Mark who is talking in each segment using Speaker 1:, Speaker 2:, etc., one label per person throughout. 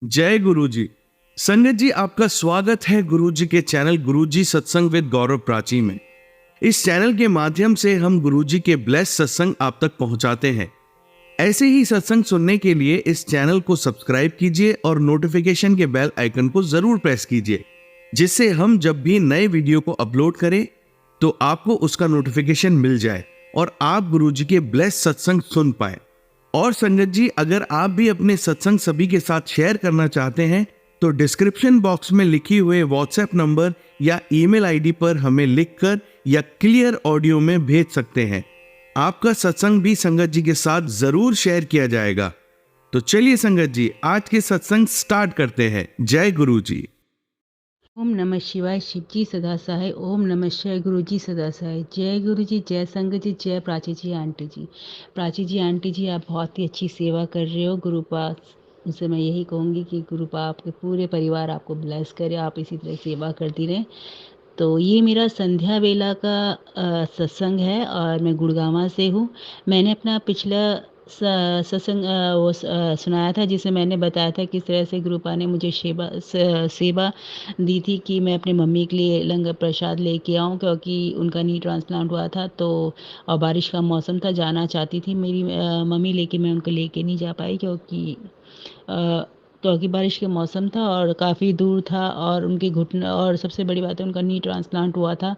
Speaker 1: जय गुरु जी। संगत जी, आपका स्वागत है गुरु जी के चैनल गुरु जी सत्संग विद गौरव प्राची में। इस चैनल के माध्यम से हम गुरु जी के ब्लेस सत्संग आप तक पहुंचाते हैं। ऐसे ही सत्संग सुनने के लिए इस चैनल को सब्सक्राइब कीजिए और नोटिफिकेशन के बेल आइकन को जरूर प्रेस कीजिए, जिससे हम जब भी नए वीडियो को अपलोड करें तो आपको उसका नोटिफिकेशन मिल जाए और आप गुरु जी के ब्लेस सत्संग सुन पाए। और संगत जी, अगर आप भी अपने सत्संग सभी के साथ शेयर करना चाहते हैं तो डिस्क्रिप्शन बॉक्स में लिखी हुए व्हाट्सएप नंबर या ईमेल आईडी पर हमें लिखकर या क्लियर ऑडियो में भेज सकते हैं। आपका सत्संग भी संगत जी के साथ जरूर शेयर किया जाएगा। तो चलिए संगत जी, आज के सत्संग स्टार्ट करते हैं। जय गुरु जी।
Speaker 2: ओम नमः शिवाय। शिव जी सदा सहाय। ओम नमः शिवाय। गुरु जी सदा सहाय। जय गुरु जी, जय संगत जी, जय प्राची जी आंटी जी। प्राची जी आंटी जी, आप बहुत ही अच्छी सेवा कर रहे हो। गुरुपा उनसे मैं यही कहूँगी कि गुरुपा आपके पूरे परिवार आपको ब्लेस करे, आप इसी तरह सेवा करती रहें। तो ये मेरा संध्या वेला का सत्संग है और मैं गुड़गांव से हूँ। मैंने अपना पिछला सत्संग सुनाया था, जिसे मैंने बताया था किस तरह से गुरुपा ने मुझे सेवा दी थी कि मैं अपनी मम्मी के लिए लंगर प्रसाद लेके आऊँ, क्योंकि उनका नी ट्रांसप्लांट हुआ था। तो और बारिश का मौसम था, जाना चाहती थी मेरी मम्मी, लेकिन मैं उनको लेके नहीं जा पाई क्योंकि बारिश के मौसम था और काफ़ी दूर था और उनकी घुटना, और सबसे बड़ी बात है उनका नी ट्रांसप्लांट हुआ था,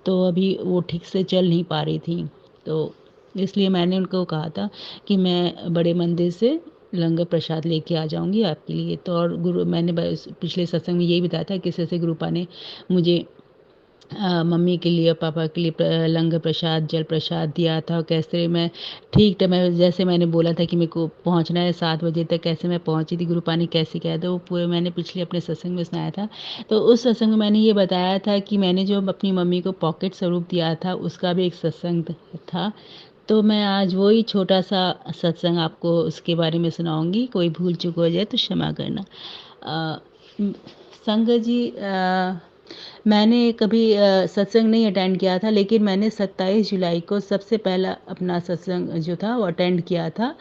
Speaker 2: तो अभी वो ठीक से चल नहीं पा रही थी। तो इसलिए मैंने उनको कहा था कि मैं बड़े मंदिर से लंगर प्रसाद लेके आ जाऊंगी आपके लिए। तो और गुरु मैंने पिछले सत्संग में यही बताया था किस तरह से गुरुपा ने मुझे मम्मी के लिए और पापा के लिए लंगर प्रसाद, जल प्रसाद दिया था। और कैसे मैं ठीक टाइम, जैसे मैंने बोला था कि मेरे को पहुंचना है 7 बजे तक, कैसे मैं पहुंची थी, गुरुपा ने कैसे किया था, वो पूरे मैंने पिछले अपने सत्संग में सुनाया था। तो उस सत्संग में मैंने ये बताया था कि मैंने जो अपनी मम्मी को पॉकेट स्वरूप दिया था, उसका भी एक सत्संग था। तो मैं आज वही छोटा सा सत्संग आपको उसके बारे में सुनाऊंगी। कोई भूल चूक हो जाए तो क्षमा करना। अ, संगत जी, मैंने कभी सत्संग नहीं अटेंड किया था, लेकिन मैंने 27 जुलाई को सबसे पहला अपना सत्संग जो था वो अटेंड किया था।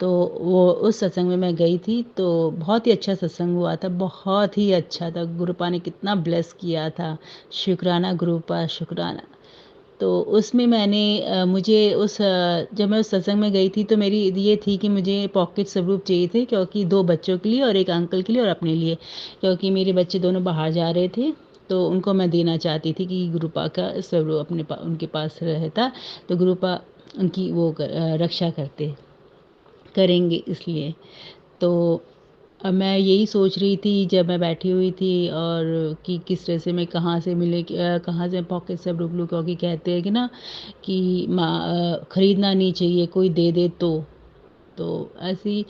Speaker 2: तो वो उस सत्संग में मैं गई थी, तो बहुत ही अच्छा सत्संग हुआ था, बहुत ही अच्छा था। गुरुपा ने कितना ब्लेस किया था। शुक्राना गुरुपा, शुक्राना। तो उसमें मैंने जब मैं उस सत्संग में गई थी तो मेरी ये थी कि मुझे पॉकेट स्वरूप चाहिए थे, क्योंकि 2 बच्चों के लिए और एक अंकल के लिए और अपने लिए, क्योंकि मेरे बच्चे दोनों बाहर जा रहे थे। तो उनको मैं देना चाहती थी कि गुरुपा का स्वरूप उनके पास रहता, तो गुरुपा उनकी रक्षा करेंगे इसलिए। तो अब मैं यही सोच रही थी जब मैं बैठी हुई थी, और कि किस तरह से मैं कहाँ से पॉकेट से रूप लूँ, क्योंकि कहते हैं कि ना कि खरीदना नहीं चाहिए, कोई दे दे तो ऐसी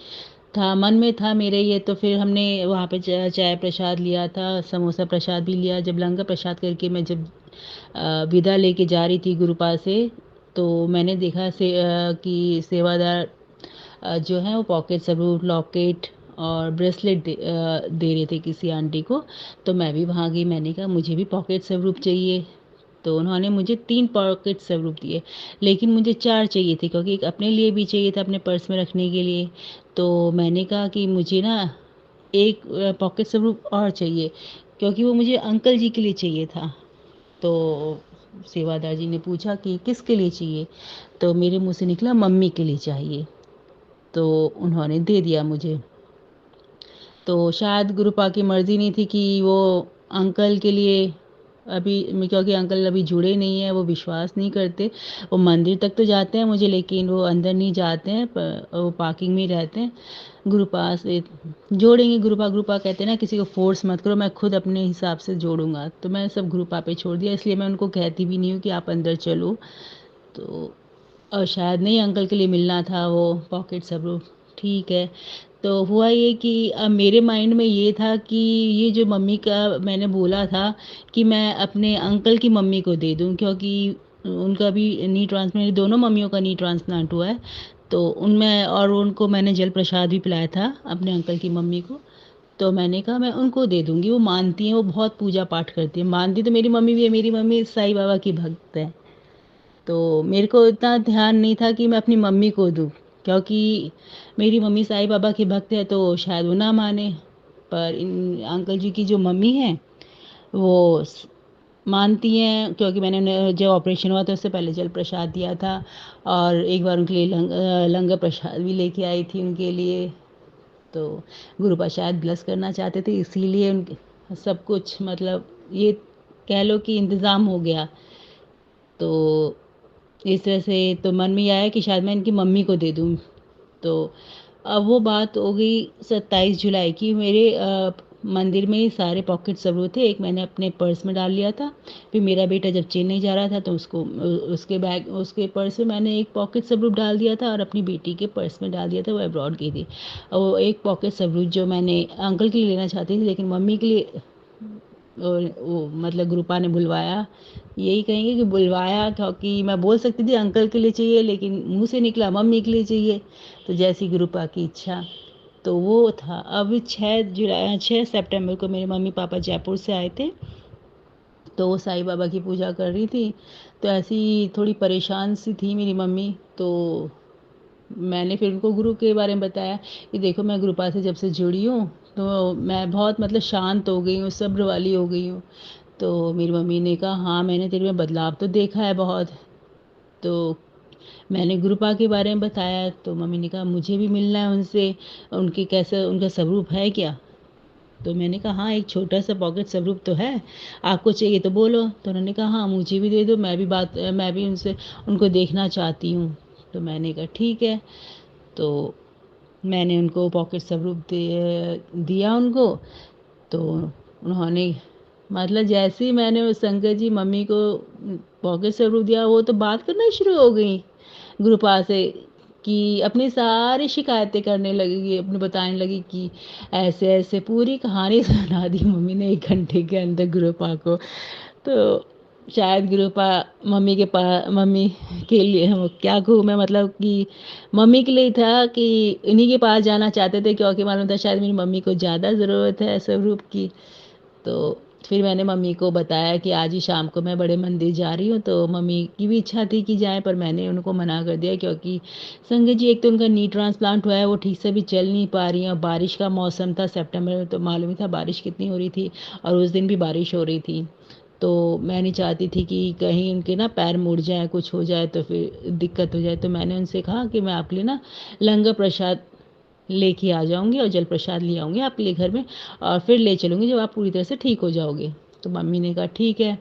Speaker 2: था, मन में था मेरे ये। तो फिर हमने वहाँ पे चाय प्रसाद लिया था, समोसा प्रसाद भी लिया। जब लंगर प्रसाद करके मैं जब विदा लेके जा रही थी गुरुपा से, तो मैंने देखा कि सेवादार जो है वो पॉकेट स्वरूप, लॉकेट और ब्रेसलेट दे रहे थे किसी आंटी को। तो मैं भी वहाँ गई, मैंने कहा मुझे भी पॉकेट स्वरूप चाहिए। तो उन्होंने मुझे 3 पॉकेट स्वरूप दिए, लेकिन मुझे 4 चाहिए थे, क्योंकि एक अपने लिए भी चाहिए था, अपने पर्स में रखने के लिए। तो मैंने कहा कि मुझे ना एक पॉकेट स्वरूप और चाहिए, क्योंकि वो मुझे अंकल जी के लिए चाहिए था। तो सेवादार जी ने पूछा कि किसके लिए चाहिए, तो मेरे मुंह से निकला मम्मी के लिए चाहिए। तो उन्होंने दे दिया मुझे। तो शायद गुरुपा की मर्ज़ी नहीं थी कि वो अंकल के लिए क्योंकि अंकल अभी जुड़े नहीं हैं, वो विश्वास नहीं करते। वो मंदिर तक तो जाते हैं मुझे, लेकिन वो अंदर नहीं जाते हैं, वो पार्किंग में ही रहते हैं। गुरुपा से जोड़ेंगे, गुरुपा गुरुपा कहते हैं ना, किसी को फोर्स मत करो, मैं खुद अपने हिसाब से जोड़ूंगा। तो मैं सब गुरुपा पे छोड़ दिया, इसलिए मैं उनको कहती भी नहीं हूँ कि आप अंदर चलो। तो और शायद नहीं, अंकल के लिए मिलना था वो पॉकेट सब, ठीक है। तो हुआ ये कि अब मेरे माइंड में ये था कि ये जो मम्मी का मैंने बोला था कि मैं अपने अंकल की मम्मी को दे दूं, क्योंकि उनका भी नी ट्रांसप्लांट, दोनों मम्मियों का नी ट्रांसप्लांट हुआ है। तो उनमें, और उनको मैंने जल प्रसाद भी पिलाया था अपने अंकल की मम्मी को। तो मैंने कहा मैं उनको दे दूंगी, वो मानती हैं, वो बहुत पूजा पाठ करती है, मानती तो मेरी मम्मी भी है, मेरी मम्मी साईं बाबा की भक्त है। तो मेरे को इतना ध्यान नहीं था कि मैं अपनी मम्मी को दूँ, क्योंकि मेरी मम्मी साईं बाबा की भक्त है, तो शायद वो ना माने। पर इन अंकल जी की जो मम्मी हैं वो मानती हैं, क्योंकि मैंने उन्हें जब ऑपरेशन हुआ था उससे पहले जल प्रसाद दिया था और एक बार उनके लिए लंगर प्रसाद भी लेके आई थी उनके लिए। तो गुरुपा शायद ब्लेस करना चाहते थे, इसीलिए उनके सब कुछ मतलब ये कह लो कि इंतज़ाम हो गया। तो इस तरह से तो मन में ये आया कि शायद मैं इनकी मम्मी को दे दूँ। तो अब वो बात हो गई 27 जुलाई की। मेरे मंदिर में ही सारे पॉकेट सबूत थे। एक मैंने अपने पर्स में डाल लिया था। फिर मेरा बेटा जब चेन्नई जा रहा था तो उसके पर्स में मैंने एक पॉकेट सबूत डाल दिया था और अपनी बेटी के पर्स में डाल दिया था, वो अब्रॉड गई थी। और वो एक पॉकेट सबूत जो मैंने अंकल के लिए लेना चाहती थी, लेकिन मम्मी के लिए वो मतलब गुरुपा ने बुलवाया। यही कहेंगे कि बुलवाया, क्योंकि मैं बोल सकती थी अंकल के लिए चाहिए, लेकिन मुँह से निकला मम्मी के लिए चाहिए। तो जैसी गुरुपा की इच्छा, तो वो था। अब 6 सितंबर को मेरे मम्मी पापा जयपुर से आए थे, तो वो साईं बाबा की पूजा कर रही थी। तो ऐसी थोड़ी परेशान सी थी मेरी मम्मी। तो मैंने फिर उनको गुरु के बारे में बताया कि देखो मैं गुरुपा से जब से जुड़ी हूँ तो मैं बहुत मतलब शांत हो गई हूँ, सब्र वाली हो गई हूँ। तो मेरी मम्मी ने कहा हाँ मैंने तेरे में बदलाव तो देखा है बहुत। तो मैंने गुरुपा के बारे में बताया तो मम्मी ने कहा मुझे भी मिलना है उनसे, उनके कैसे उनका स्वरूप है क्या। तो मैंने कहा हाँ एक छोटा सा पॉकेट स्वरूप तो है, आपको चाहिए तो बोलो। तो उन्होंने कहा हाँ मुझे भी दे दो, मैं भी उनसे उनको देखना चाहती हूँ। तो मैंने कहा ठीक है। तो मैंने उनको पॉकेट स्वरूप दिया उनको। तो उन्होंने मतलब जैसे ही मैंने उस शंकर जी मम्मी को पॉकेट स्वरूप दिया, वो तो बात करना शुरू हो गई गुरुपा से कि अपनी सारी शिकायतें करने लगी, अपने बताने लगी कि ऐसे ऐसे पूरी कहानी सुना दी मम्मी ने 1 घंटे के अंदर गुरुपा को। तो शायद गुरुपा मम्मी के लिए वो क्या कहूँ मैं, मतलब कि मम्मी के लिए ही था कि इन्हीं के पास जाना चाहते थे, क्योंकि मालूम था शायद मेरी मम्मी को ज़्यादा ज़रूरत है स्वरूप की। तो फिर मैंने मम्मी को बताया कि आज ही शाम को मैं बड़े मंदिर जा रही हूँ। तो मम्मी की भी इच्छा थी कि जाएँ, पर मैंने उनको मना कर दिया, क्योंकि संगत जी एक तो उनका नी ट्रांसप्लांट हुआ है, वो ठीक से भी चल नहीं पा रही हैं और बारिश का मौसम था सितंबर में, तो मालूम ही था बारिश कितनी हो रही थी और उस दिन भी बारिश हो रही थी। तो मैं नहीं चाहती थी कि कहीं उनके ना पैर मुड़ जाए, कुछ हो जाए तो फिर दिक्कत हो जाए। तो मैंने उनसे कहा कि मैं आपके लिए ना लंगर प्रसाद लेके आ जाऊँगी और जल प्रसाद ले आऊँगी आपके लिए घर में, और फिर ले चलूँगी जब आप पूरी तरह से ठीक हो जाओगे। तो मम्मी ने कहा ठीक है।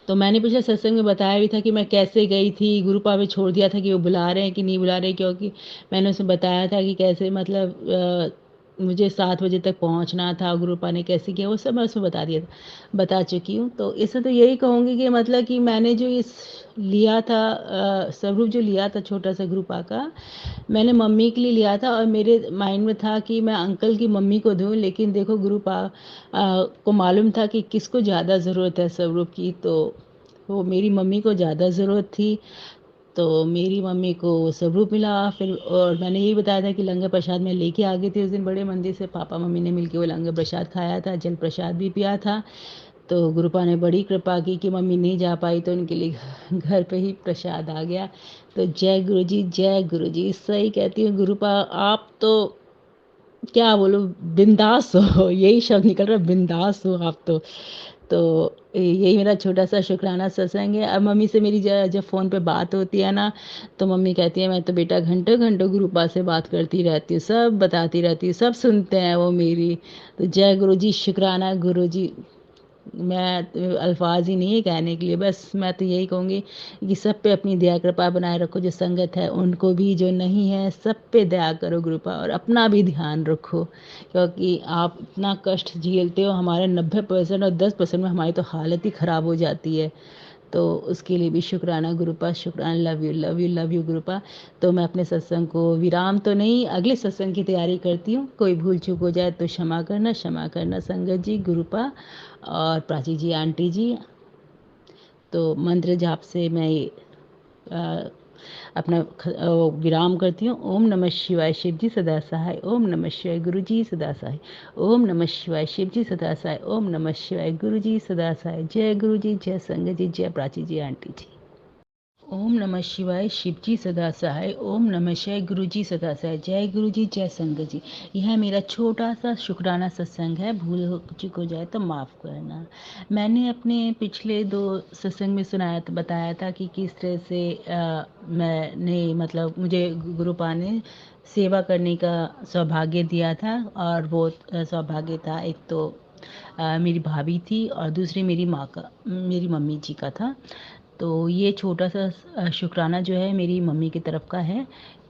Speaker 2: तो मैंने पिछले सत्संग में बताया भी था कि मैं कैसे गई थी, गुरुपा पे छोड़ दिया था कि वो बुला रहे हैं कि नहीं बुला रहे, क्योंकि मैंने उसमें बताया था कि कैसे मतलब मुझे 7 बजे तक पहुंचना था, गुरुपा ने कैसे किया वो सब मैं उसमें बता चुकी हूँ। तो इसमें तो यही कहूँगी कि मतलब कि मैंने जो इस लिया था स्वरूप जो लिया था छोटा सा गुरुपा का, मैंने मम्मी के लिए लिया था और मेरे माइंड में था कि मैं अंकल की मम्मी को दूँ, लेकिन देखो गुरुपा को मालूम था कि किसको ज़्यादा ज़रूरत है स्वरूप की। तो वो मेरी मम्मी को ज़्यादा ज़रूरत थी, तो मेरी मम्मी को स्वरूप मिला। फिर और मैंने यही बताया था कि लंगर प्रसाद मैं लेके आ गई थी उस दिन बड़े मंदिर से, पापा मम्मी ने मिलके वो लंगर प्रसाद खाया था, जल प्रसाद भी पिया था। तो गुरुपा ने बड़ी कृपा की कि मम्मी नहीं जा पाई तो उनके लिए घर पे ही प्रसाद आ गया। तो जय गुरु जी, सही कहती हूँ गुरुपा, आप तो क्या बोलूँ, बिंदास हो यही शब्द निकल रहा है, बिंदास हो आप तो। तो यही मेरा छोटा सा शुक्राना सत्संग है। अब मम्मी से मेरी जब फ़ोन पे बात होती है ना, तो मम्मी कहती है मैं तो बेटा घंटों घंटों गुरुपा से बात करती रहती हूँ, सब बताती रहती हूँ, सब सुनते हैं वो मेरी। तो जय गुरु जी, शुक्राना गुरु जी। मैं अल्फाज ही नहीं है कहने के लिए, बस मैं तो यही कहूँगी कि सब पे अपनी दया कृपा बनाए रखो, जो संगत है उनको भी, जो नहीं है सब पे दया करो कृपा, और अपना भी ध्यान रखो, क्योंकि आप इतना कष्ट झेलते हो, हमारे 90% और 10% में हमारी तो हालत ही ख़राब हो जाती है। तो उसके लिए भी शुक्राना गुरुपा, शुक्राना, love you love you love you गुरुपा। तो मैं अपने सत्संग को विराम तो नहीं, अगले सत्संग की तैयारी करती हूँ। कोई भूल चूक हो जाए तो क्षमा करना संगत जी, गुरुपा और प्राची जी, आंटी जी। तो मंत्र जाप से मैं अ, अपना विराम करती हूँ। ओम नमः शिवाय, शिव जी सदा सहाय। ओम नमः शिवाय, गुरु जी सदा सहाय। ओम नमः शिवाय, शिव जी सदा सहाय। ओम नमः शिवाय, गुरु जी सदा सहाय। जय गुरु जी, जय संगत जी, जय प्राची जी, आंटी जी। ओम नमः शिवाय, शिवजी सदा सहाय। ओम नमः शिवाय, गुरुजी सदा सहाय। जय गुरुजी, जय संगत जी। यह मेरा छोटा सा शुक्राना सत्संग है, भूल हो चूक हो जाए तो माफ़ करना। मैंने अपने पिछले 2 सत्संग में सुनाया था, बताया था कि किस तरह से मैंने मतलब मुझे गुरुपा ने सेवा करने का सौभाग्य दिया था, और वो सौभाग्य था, एक तो मेरी भाभी थी और दूसरी मेरी मम्मी जी का था। तो ये छोटा-सा शुकराना जो है मेरी मम्मी की तरफ का है,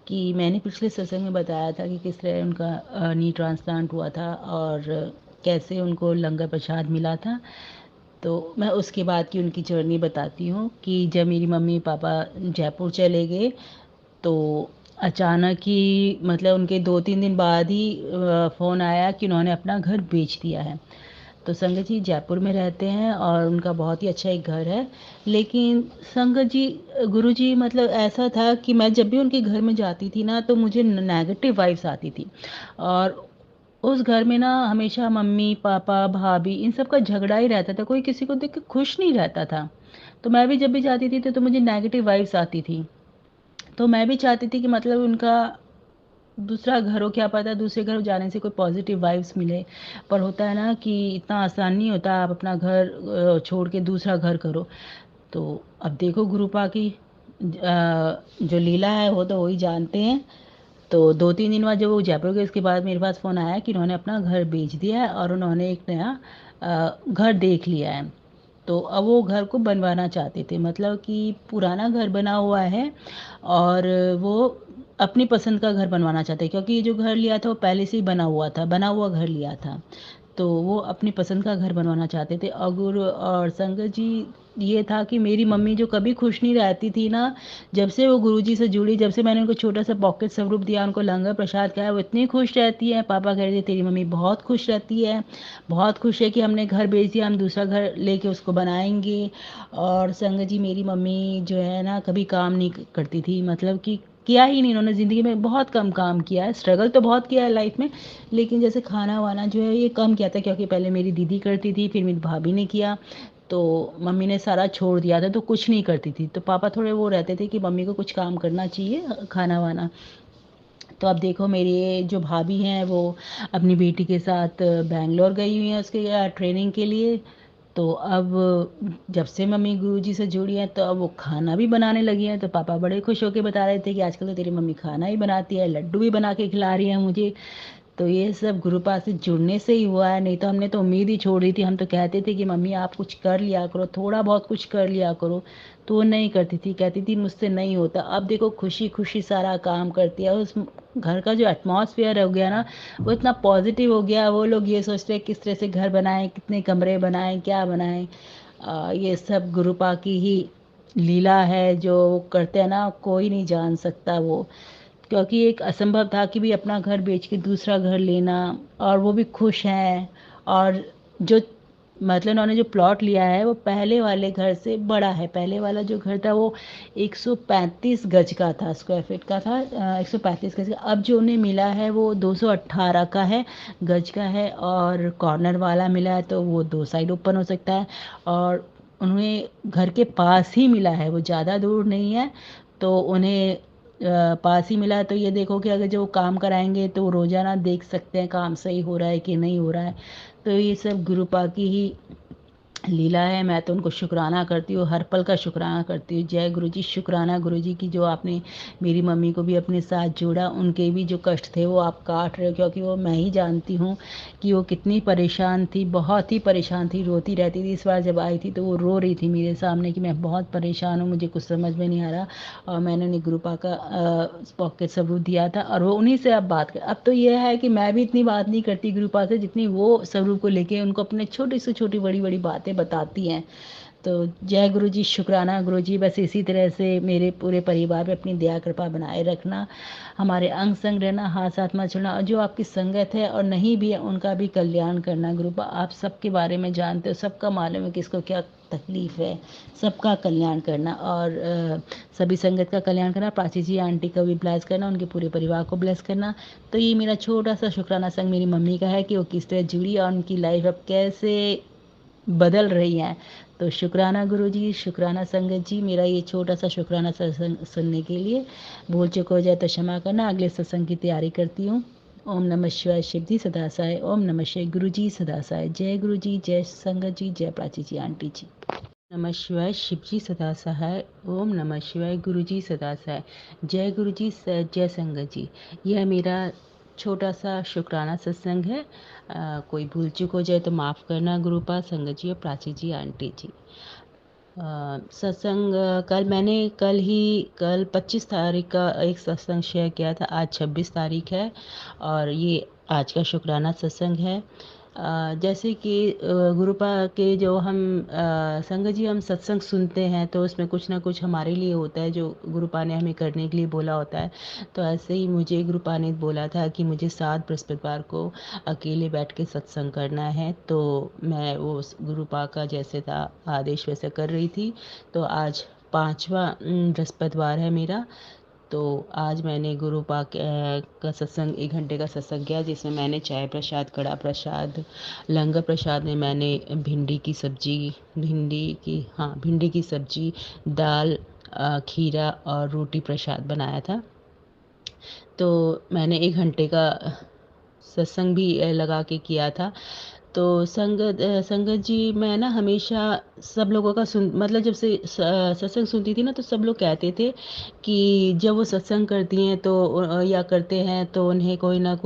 Speaker 2: कि मैंने पिछले सत्संग में बताया था कि किस तरह उनका नी ट्रांसप्लांट हुआ था और कैसे उनको लंगर प्रसाद मिला था। तो मैं उसके बाद की उनकी जर्नी बताती हूँ कि जब मेरी मम्मी-पापा जयपुर चले गए, तो अचानक ही मतलब उनके 2-3 दिन बाद ही फ़ोन आया कि उन्होंने अपना घर बेच दिया है। तो संगत जी जयपुर में रहते हैं और उनका बहुत ही अच्छा एक घर है। लेकिन संगत जी गुरुजी मतलब ऐसा था कि मैं जब भी उनके घर में जाती थी ना, तो मुझे नेगेटिव वाइब्स आती थी। और उस घर में ना हमेशा मम्मी-पापा, भाभी इन सब का झगड़ा ही रहता था, कोई किसी को देख के खुश नहीं रहता था। तो मैं भी जब भी जाती थी तो मुझे नेगेटिव वाइब्स आती थी। तो मैं भी चाहती थी कि मतलब उनका दूसरा घर हो, क्या पता दूसरे घर जाने से कोई पॉज़िटिव वाइब्स मिले। पर होता है ना कि इतना आसान नहीं होता, आप अपना घर छोड़ के दूसरा घर करो। तो अब देखो गुरुपा की जो लीला है वो तो वही जानते हैं। तो 2-3 दिन बाद जब वो जयपुर गए, उसके बाद मेरे पास फ़ोन आया कि उन्होंने अपना घर बेच दिया है और उन्होंने एक नया घर देख लिया है। तो अब वो घर को बनवाना चाहते थे, मतलब कि पुराना घर बना हुआ है और वो अपनी पसंद का घर बनवाना चाहते हैं, क्योंकि ये जो घर लिया था वो पहले से ही बना हुआ था, बना हुआ घर लिया था। तो वो अपनी पसंद का घर बनवाना चाहते थे। और गुरु और संगत जी ये था कि मेरी मम्मी जो कभी खुश नहीं रहती थी ना, जब से वो गुरुजी से जुड़ी, जब से मैंने उनको छोटा-सा पॉकेट स्वरूप दिया, उनको लंगर प्रसाद कराया, वो इतनी खुश रहती है। पापा कह रहे थे तेरी मम्मी बहुत खुश रहती है, बहुत खुश है कि हमने घर बेच दिया, हम दूसरा घर लेके उसको बनाएँगे। और संगत जी मेरी मम्मी जो है ना कभी काम नहीं करती थी, मतलब कि किया ही नहीं, उन्होंने ज़िंदगी में बहुत कम काम किया है, स्ट्रगल तो बहुत किया है लाइफ में, लेकिन जैसे खाना-वाना जो है ये कम किया था, क्योंकि पहले मेरी दीदी करती थी, फिर मेरी भाभी ने किया, तो मम्मी ने सारा छोड़ दिया था, तो कुछ नहीं करती थी। तो पापा थोड़े वो रहते थे कि मम्मी को कुछ काम करना चाहिए, खाना-वाना। तो अब देखो मेरी ये जो भाभी हैं वो अपनी बेटी के साथ बैंगलोर गई हुई हैं उसके ट्रेनिंग के लिए। तो अब जब से मम्मी गुरुजी से जुड़ी हैं तो अब वो खाना भी बनाने लगी हैं, तो पापा बड़े खुश होके बता रहे थे कि आजकल तो तेरी मम्मी खाना ही बनाती है, लड्डू भी बना के खिला रही है मुझे। तो ये सब गुरुपा से जुड़ने से ही हुआ है, नहीं तो हमने तो उम्मीद ही छोड़ दी थी। हम तो कहते थे कि मम्मी आप कुछ कर लिया करो, थोड़ा बहुत कुछ कर लिया करो, तो वो नहीं करती थी, कहती थी मुझसे नहीं होता। अब देखो खुशी-खुशी सारा काम करती है। उस घर का जो एटमॉस्फेयर हो गया ना, वो इतना पॉज़िटिव हो गया, वो लोग ये सोचते हैं किस तरह से घर बनाएँ, कितने कमरे बनाएँ, क्या बनाएँ। ये सब गुरुपा की ही लीला है, जो करते हैं ना कोई नहीं जान सकता वो। क्योंकि एक असंभव था कि भी अपना घर बेच के दूसरा घर लेना, और वो भी खुश हैं। और जो मतलब उन्होंने जो प्लॉट लिया है वो पहले वाले घर से बड़ा है। पहले वाला जो घर था वो 135 गज का था, स्क्वायर फीट का था, 135 गज का। अब जो उन्हें मिला है वो 218 का है, गज का है, और कॉर्नर वाला मिला है तो वो 2 साइड ओपन हो सकता है। और उन्हें घर के पास ही मिला है, वो ज़्यादा दूर नहीं है, तो उन्हें पास ही मिला है। तो ये देखो कि अगर जो काम कराएँगे तो रोज़ाना देख सकते हैं काम सही हो रहा है कि नहीं हो रहा है। तो ये सब गुरुपा की ही लीला है। मैं तो उनको शुक्राना करती हूँ, हर पल का शुक्राना करती हूँ। जय गुरुजी, शुक्राना गुरुजी की जो आपने मेरी मम्मी को भी अपने साथ जोड़ा, उनके भी जो कष्ट थे वो आप काट रहे हो, क्योंकि वो मैं ही जानती हूँ कि वो कितनी परेशान थी, बहुत ही परेशान थी, रोती रहती थी। इस बार जब आई थी तो वो रो रही थी मेरे सामने कि मैं बहुत परेशान हूँ, मुझे कुछ समझ में नहीं आ रहा। और मैंने उन्हें गुरुपा का पॉकेट सबूत दिया था, और वो उन्हीं से अब बात कर, अब तो ये है कि मैं भी इतनी बात नहीं करती गुरुपा से जितनी वो स्वरूप को लेके उनको अपने छोटी से छोटी बड़ी-बड़ी बातें बताती हैं। तो जय गुरुजी, शुक्राना गुरुजी, बस इसी तरह से मेरे पूरे परिवार पे अपनी दया कृपा बनाए रखना, हमारे अंग संग रहना, हाथ साथ मत छोड़ना, और जो आपकी संगत है और नहीं भी है उनका भी कल्याण करना। गुरुपा आप सबके बारे में जानते हो, सबका मालूम है किसको क्या तकलीफ़ है, सबका कल्याण करना, और सभी संगत का कल्याण करना। प्राची जी आंटी को भी ब्लेस करना, उनके पूरे परिवार को ब्लेस करना। तो ये मेरा छोटा-सा शुक्राना संग मेरी मम्मी का है कि वो किस तरह जुड़ी और उनकी लाइफ़ अब कैसे बदल रही हैं। तो शुक्राना गुरुजी, शुक्राना संगत जी, मेरा ये छोटा-सा शुक्राना सत्संग सुनने के लिए। भूल चूक हो जाए तो क्षमा करना, अगले सत्संग की तैयारी करती हूँ। ओम नमः शिवाय, शिव जी सदा सहाय। ओम नमः शिवाय, गुरु जी सदा सहाय। जय गुरु जी, जय संगत जी, जय प्राची जी, आंटी जी। नमः शिवाय, शिव जी सदा सहाय। ओम नमः शिवाय, गुरु जी सदा सहाय। जय गुरु जी, जय संगत जी। यह मेरा छोटा सा शुक्राना सत्संग है। कोई भूल चूक हो जाए तो माफ़ करना गुरुपा, संगत जी और प्राची जी, आंटी जी। सत्संग कल 25 तारीख का एक सत्संग शेयर किया था। आज 26 तारीख है और ये आज का शुक्राना सत्संग है। जैसे कि गुरुपा के जो हम संगत जी हम सत्संग सुनते हैं तो उसमें कुछ ना कुछ हमारे लिए होता है जो गुरुपा ने हमें करने के लिए बोला होता है। तो ऐसे ही मुझे गुरुपा ने बोला था कि मुझे 7 बृहस्पतिवार को अकेले बैठ के सत्संग करना है, तो मैं वो गुरुपा का जैसे था आदेश वैसे कर रही थी। तो आज 5वां बृहस्पतिवार है मेरा। तो आज मैंने गुरुपा का सत्संग 1 घंटे का सत्संग किया, जिसमें मैंने चाय प्रसाद, कड़ा प्रसाद, लंगर प्रसाद में मैंने भिंडी की सब्जी, दाल, खीरा और रोटी प्रसाद बनाया था। तो मैंने 1 घंटे का सत्संग भी लगा के किया था। तो संगत जी मैं ना हमेशा सब लोगों का मतलब जब से सत्संग सुनती थी ना, तो सब लोग कहते थे कि जब वो सत्संग करती हैं तो या करते हैं तो उन्हें कोई ना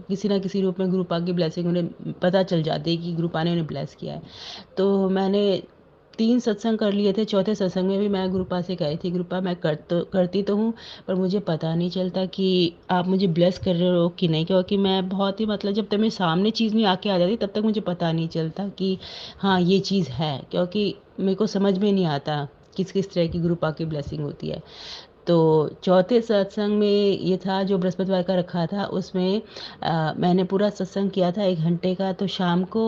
Speaker 2: किसी ना किसी रूप में गुरु पाक की ब्लेसिंग उन्हें पता चल जाती है कि गुरु पाक ने उन्हें ब्लेस किया है। तो मैंने 3 सत्संग कर लिए थे। चौथे सत्संग में भी मैं गुरुपा से कही थी, गुरुपा मैं करती तो हूँ, पर मुझे पता नहीं चलता कि आप मुझे ब्लेस कर रहे हो कि नहीं, क्योंकि मैं बहुत ही मतलब जब तक मेरे सामने चीज़ नहीं आके आ जाती तब तक मुझे पता नहीं चलता कि हाँ ये चीज़ है, क्योंकि मेरे को समझ में नहीं आता किस किस तरह की गुरुपा की ब्लेसिंग होती है। तो चौथे सत्संग में ये था जो बृहस्पतिवार का रखा था, उसमें मैंने पूरा सत्संग किया था 1 घंटे का। तो शाम को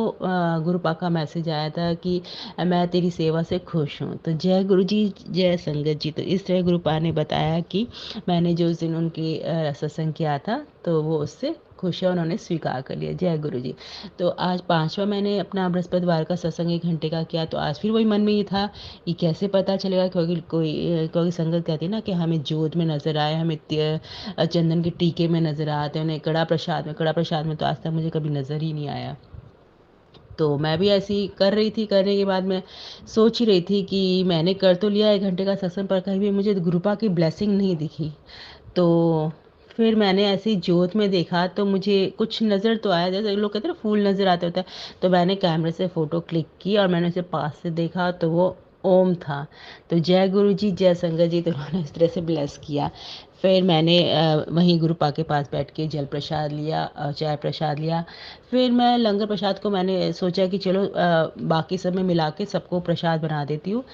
Speaker 2: गुरुपा का मैसेज आया था कि मैं तेरी सेवा से खुश हूँ। तो जय गुरु जी, जय संगत जी। तो इस तरह गुरुपा ने बताया कि मैंने जो उस दिन उनके सत्संग किया था तो वो उससे खुश है, उन्होंने स्वीकार कर लिया। जय गुरु जी। तो आज 5वां मैंने अपना बृहस्पतिवार का सत्संग 1 घंटे का किया। तो आज फिर वही मन में ये था कि कैसे पता चलेगा, क्योंकि संगत कहती है ना कि हमें जोत में नज़र आए, हमें चंदन के टीके में नज़र आते हैं, उन्हें कड़ा प्रसाद में तो आज तक मुझे कभी नज़र ही नहीं आया। तो मैं भी ऐसे ही कर रही थी, करने के बाद मैं सोच ही रही थी कि मैंने कर तो लिया 1 घंटे का सत्संग, पर कहीं भी मुझे गुरुपा की ब्लेसिंग नहीं दिखी। तो फिर मैंने ऐसे ही जोत में देखा तो मुझे कुछ नज़र तो आया, जैसे लोग कहते हैं ना फूल नज़र आते होता है। तो मैंने कैमरे से फ़ोटो क्लिक की और मैंने उसे पास से देखा तो वो ओम था। तो जय गुरु जी, जय संगत जी, तो उन्होंने इस तरह से ब्लेस किया। फिर मैंने वहीं गुरुपा के पास बैठ के जल प्रसाद लिया और चाय प्रसाद लिया। फिर मैं लंगर प्रसाद को मैंने सोचा कि चलो बाकी सब में मिला के सबको प्रसाद बना देती हूँ।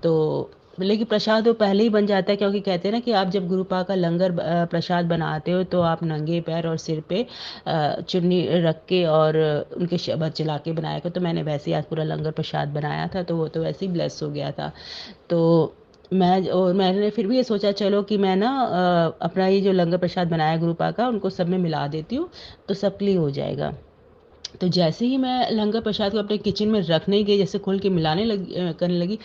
Speaker 2: तो लेकिन प्रसाद वो पहले ही बन जाता है, क्योंकि कहते हैं ना कि आप जब गुरुपा का लंगर प्रसाद बनाते हो तो आप नंगे पैर और सिर पे चुन्नी रख के और उनके शब्द चला के बनाया करो। तो मैंने वैसे ही आज पूरा लंगर प्रसाद बनाया था, तो वो तो वैसे ही ब्लेस हो गया था। तो मैंने फिर भी ये सोचा चलो कि मैं ना अपना ये जो लंगर प्रसाद बनाया गुरुपा का उनको सब में मिला देती हूँ, तो सबके लिए हो जाएगा। तो जैसे ही मैं लंगर प्रसाद को अपने किचन में रखने गई, जैसे खोल के करने लगी,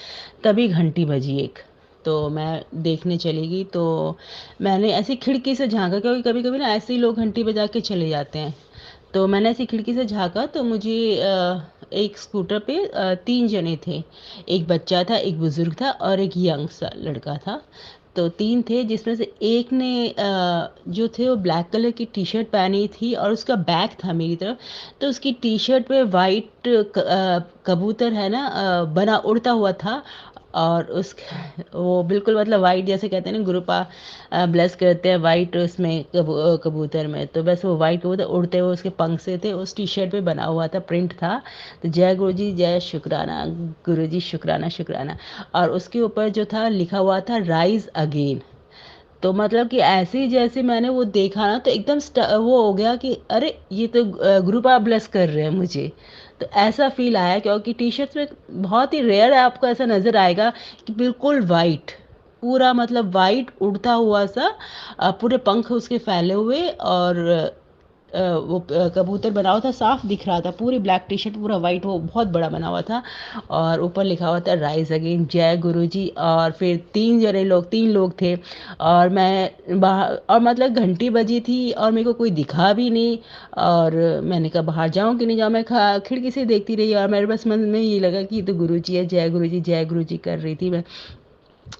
Speaker 2: तभी घंटी बजी एक। तो मैं देखने चली गई, तो मैंने ऐसी खिड़की से झाँका, क्योंकि कभी कभी ना ऐसे ही लोग घंटी बजा के चले जाते हैं। तो मैंने ऐसी खिड़की से झाँका तो मुझे एक स्कूटर पे 3 जने थे। एक बच्चा था, एक बुज़ुर्ग था और एक यंग सा लड़का था। तो 3 थे, जिसमें से एक ने जो थे वो ब्लैक कलर की टी-शर्ट पहनी थी और उसका बैग था मेरी तरफ। तो उसकी टी-शर्ट पे वाइट कबूतर है ना बना उड़ता हुआ था। और उस वो बिल्कुल मतलब वाइट, जैसे कहते हैं ना गुरुपा ब्लेस करते हैं वाइट उसमें कबूतर में, तो बस वो वाइट कबूतर उड़ते हुए उसके पंख से थे, उस टी शर्ट पे बना हुआ था, प्रिंट था। तो जय गुरु जी, जय शुक्राना गुरु जी, शुक्राना शुक्राना। और उसके ऊपर जो था लिखा हुआ था राइज अगेन। तो मतलब कि ऐसे ही जैसे मैंने वो देखा ना, तो एकदम वो हो गया कि अरे ये तो गुरुपा ब्लेस कर रहे हैं मुझे। तो ऐसा फील आया, क्योंकि टी शर्ट्स में बहुत ही रेयर है आपको ऐसा नज़र आएगा कि बिल्कुल वाइट, पूरा मतलब वाइट उड़ता हुआ सा, पूरे पंख उसके फैले हुए और वो कबूतर बना हुआ था, साफ दिख रहा था, पूरी ब्लैक टी शर्ट, पूरा वाइट, वो बहुत बड़ा बना हुआ था और ऊपर लिखा हुआ था राइज अगेन, जय गुरुजी। और फिर 3 लोग थे और मैं बाहर, और मतलब घंटी बजी थी और मेरे को कोई दिखा भी नहीं। और मैंने कहा बाहर जाऊँ कि नहीं जाऊँ, मैं खिड़की से देखती रही और मेरे बस मन में ये लगा कि ये तो गुरुजी है, जय गुरुजी कर रही थी मैं।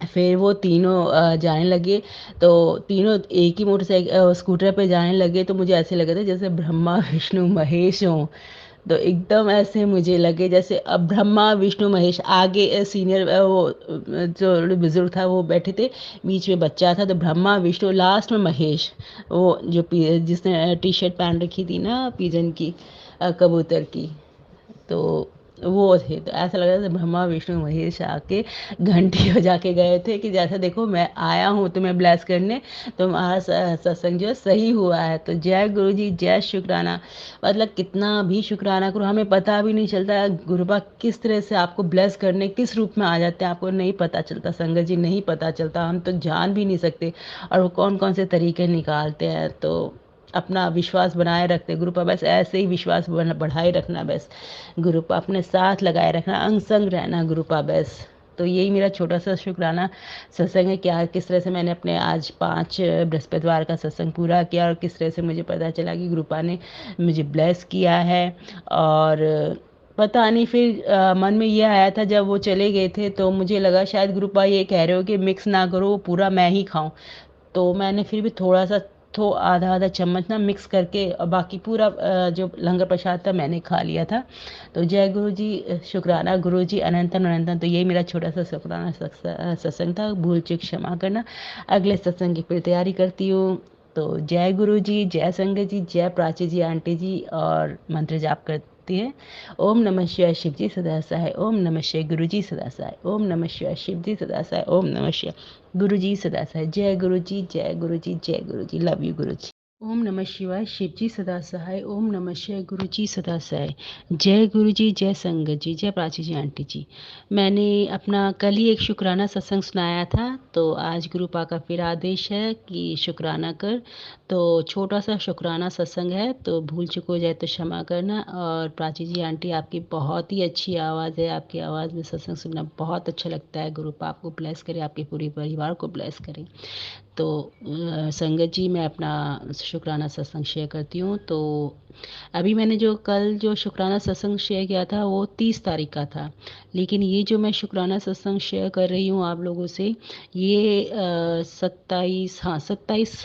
Speaker 2: फिर वो तीनों जाने लगे, तो तीनों एक ही मोटरसाइकिल स्कूटर पे जाने लगे, तो मुझे ऐसे लगा था जैसे ब्रह्मा विष्णु महेश हों। तो एकदम ऐसे मुझे लगे जैसे अब ब्रह्मा विष्णु महेश, आगे सीनियर जो बुजुर्ग था वो बैठे थे, बीच में बच्चा था, तो ब्रह्मा विष्णु, लास्ट में महेश, वो जो जिसने टी शर्ट पहन रखी थी ना पिजन की, कबूतर की। तो वो थे, तो ऐसा लग रहा था ब्रह्मा विष्णु महेश आके घंटी बजा के गए थे कि जैसा देखो मैं आया हूँ तुम्हें ब्लेस करने, तुम्हारा सत्संग जो है सही हुआ है। तो जय गुरु जी, जय शुक्राना। मतलब कितना भी शुक्राना करो, हमें पता भी नहीं चलता गुरुबा किस तरह से आपको ब्लेस करने किस रूप में आ जाते हैं, आपको नहीं पता चलता संगत जी, नहीं पता चलता, हम तो जान भी नहीं सकते। और वो कौन कौन से तरीके निकालते हैं। तो अपना विश्वास बनाए रखते गुरु पर, बस ऐसे ही विश्वास बढ़ाए रखना, बस गुरु पर अपने साथ लगाए रखना, अंग संग रहना गुरु पर बस। तो यही मेरा छोटा सा शुक्राना सत्संग है, क्या किस तरह से मैंने अपने आज 5 बृहस्पतिवार का सत्संग पूरा किया और किस तरह से मुझे पता चला कि गुरुपा ने मुझे ब्लेस किया है। और पता नहीं फिर मन में ये आया था जब वो चले गए थे, तो मुझे लगा शायद गुरुपा ये कह रहे हो कि मिक्स ना करो, वो पूरा मैं ही खाऊं। तो मैंने फिर भी थोड़ा सा, आधा आधा चम्मच ना मिक्स करके, और बाकी पूरा जो लंगर प्रसाद था मैंने खा लिया था। तो जय गुरु जी, शुक्राना गुरु जी, अनंतन अनंतन। तो ये मेरा छोटा सा शुक्राना सत्संग था, भूल चूक क्षमा करना। अगले सत्संग की फिर तैयारी करती हूँ। तो जय गुरु जी, जय संगत जी, जय प्राची जी आंटी जी, और मंत्र जाप करती है। ओम नमः शिवाय शिव जी सदा सहाय, ओम नमः शिवाय गुरु जी सदा सहाय, ओम नमः शिवाय शिव जी सदा सहाय, ओम नमः शिवाय गुरु जी सदा सहाय। जय गुरु जी, जय गुरु जी, जय गुरु जी, लव यू गुरु जी। ओम नमः शिवाय शिव जी सदा सहाय, ओम नमः शिवाय गुरु जी सदा सहाय। जय गुरु जी, जय संगत जी, जय प्राची जी आंटी जी। मैंने अपना कल ही एक शुक्राना सत्संग सुनाया था, तो आज गुरुपा का फिर आदेश है कि शुक्राना कर। तो छोटा सा शुक्राना सत्संग है, तो भूल चूक हो जाए तो क्षमा करना। और प्राची जी आंटी, आपकी बहुत ही अच्छी आवाज़ है, आपकी आवाज़ में सत्संग सुनना बहुत अच्छा लगता है। गुरुपा आपको ब्लेस करे, आपके पूरे परिवार को ब्लेस करे। तो संगत जी, मैं अपना शुक्राना सत्संग शेयर करती हूँ। तो अभी मैंने जो कल जो शुक्राना सत्संग शेयर किया था वो 30 तारीख का था, लेकिन ये जो मैं शुक्राना सत्संग शेयर कर रही हूँ आप लोगों से, ये 27, हाँ 27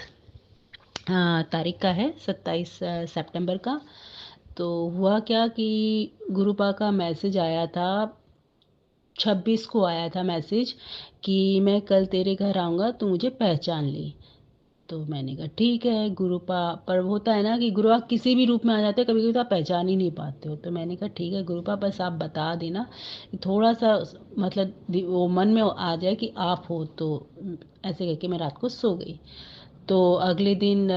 Speaker 2: तारीख का है, 27 सितंबर का। तो हुआ क्या कि गुरुपा का मैसेज आया था, 26 को आया था मैसेज कि मैं कल तेरे घर आऊँगा, तू मुझे पहचान ले। तो मैंने कहा ठीक है गुरुपा, पर होता है ना कि गुरुपा किसी भी रूप में आ जाते हैं, कभी कभी तो आप पहचान ही नहीं पाते हो। तो मैंने कहा ठीक है गुरुपा, बस आप बता देना कि थोड़ा सा मतलब वो मन में आ जाए कि आप हो। तो ऐसे करके मैं रात को सो गई। तो अगले दिन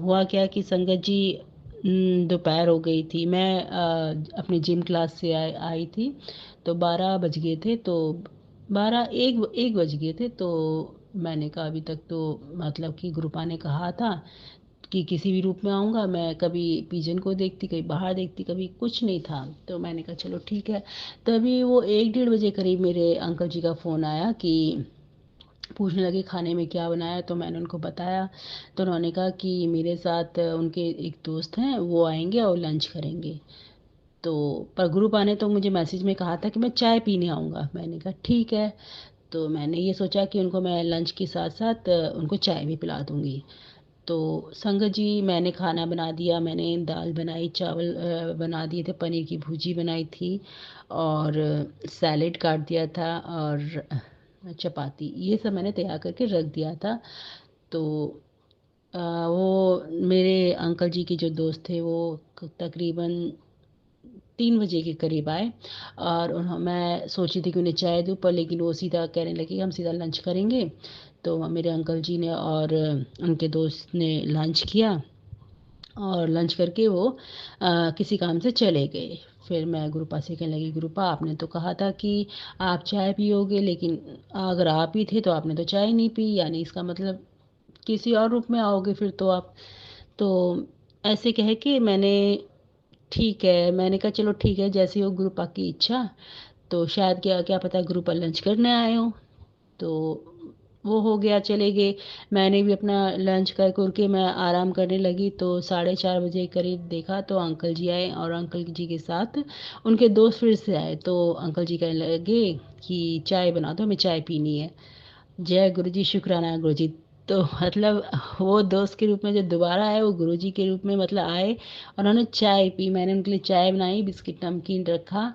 Speaker 2: हुआ क्या कि संगत जी, दोपहर हो गई थी, मैं अपनी जिम क्लास से आई थी, तो 12 बज गए थे। तो 1 बज गए थे। तो मैंने कहा अभी तक तो मतलब कि गुरुपा ने कहा था कि किसी भी रूप में आऊँगा, मैं कभी पिजन को देखती, कभी बाहर देखती, कभी कुछ नहीं था। तो मैंने कहा चलो ठीक है। तभी वो 1 डेढ़ बजे करीब मेरे अंकल जी का फ़ोन आया कि पूछने लगे खाने में क्या बनाया। तो मैंने उनको बताया, तो उन्होंने कहा कि मेरे साथ उनके एक दोस्त हैं, वो आएंगे और लंच करेंगे। तो पर ग्रुपा ने तो मुझे मैसेज में कहा था कि मैं चाय पीने आऊँगा। मैंने कहा ठीक है। तो मैंने ये सोचा कि उनको मैं लंच के साथ साथ उनको चाय भी पिला दूँगी। तो संगत जी, मैंने खाना बना दिया, मैंने दाल बनाई, चावल बना दिए थे, पनीर की भुर्जी बनाई थी, और सैलेड काट दिया था, और चपाती, ये सब मैंने तैयार करके रख दिया था। तो वो मेरे अंकल जी के जो दोस्त थे वो तकरीबन 3 बजे के करीब आए, और मैं सोची थी कि उन्हें चाय दूँ, पर लेकिन वो सीधा कहने लगे कि हम सीधा लंच करेंगे। तो मेरे अंकल जी ने और उनके दोस्त ने लंच किया, और लंच करके वो किसी काम से चले गए। फिर मैं गुरुपा से कहने लगी, गुरुपा आपने तो कहा था कि आप चाय पियोगे, लेकिन अगर आप ही थे तो आपने तो चाय नहीं पी, यानी इसका मतलब किसी और रूप में आओगे फिर तो आप। तो ऐसे कह के मैंने ठीक है, मैंने कहा चलो ठीक है, जैसे हो गुरुपा की इच्छा। तो शायद क्या क्या पता गुरुपा लंच करने आए हों। तो वो हो गया, चले गए। मैंने भी अपना लंच कर के मैं आराम करने लगी, तो 4:30 बजे करीब देखा तो अंकल जी आए और अंकल जी के साथ उनके दोस्त फिर से आए। तो अंकल जी कहने लगे कि चाय बना दो, हमें चाय पीनी है। जय गुरु जी, शुक्राना गुरु जी। तो मतलब वो दोस्त के रूप में जो दोबारा आए वो गुरु जी के रूप में मतलब आए और उन्होंने चाय पी। मैंने उनके लिए चाय बनाई, बिस्किट नमकीन रखा।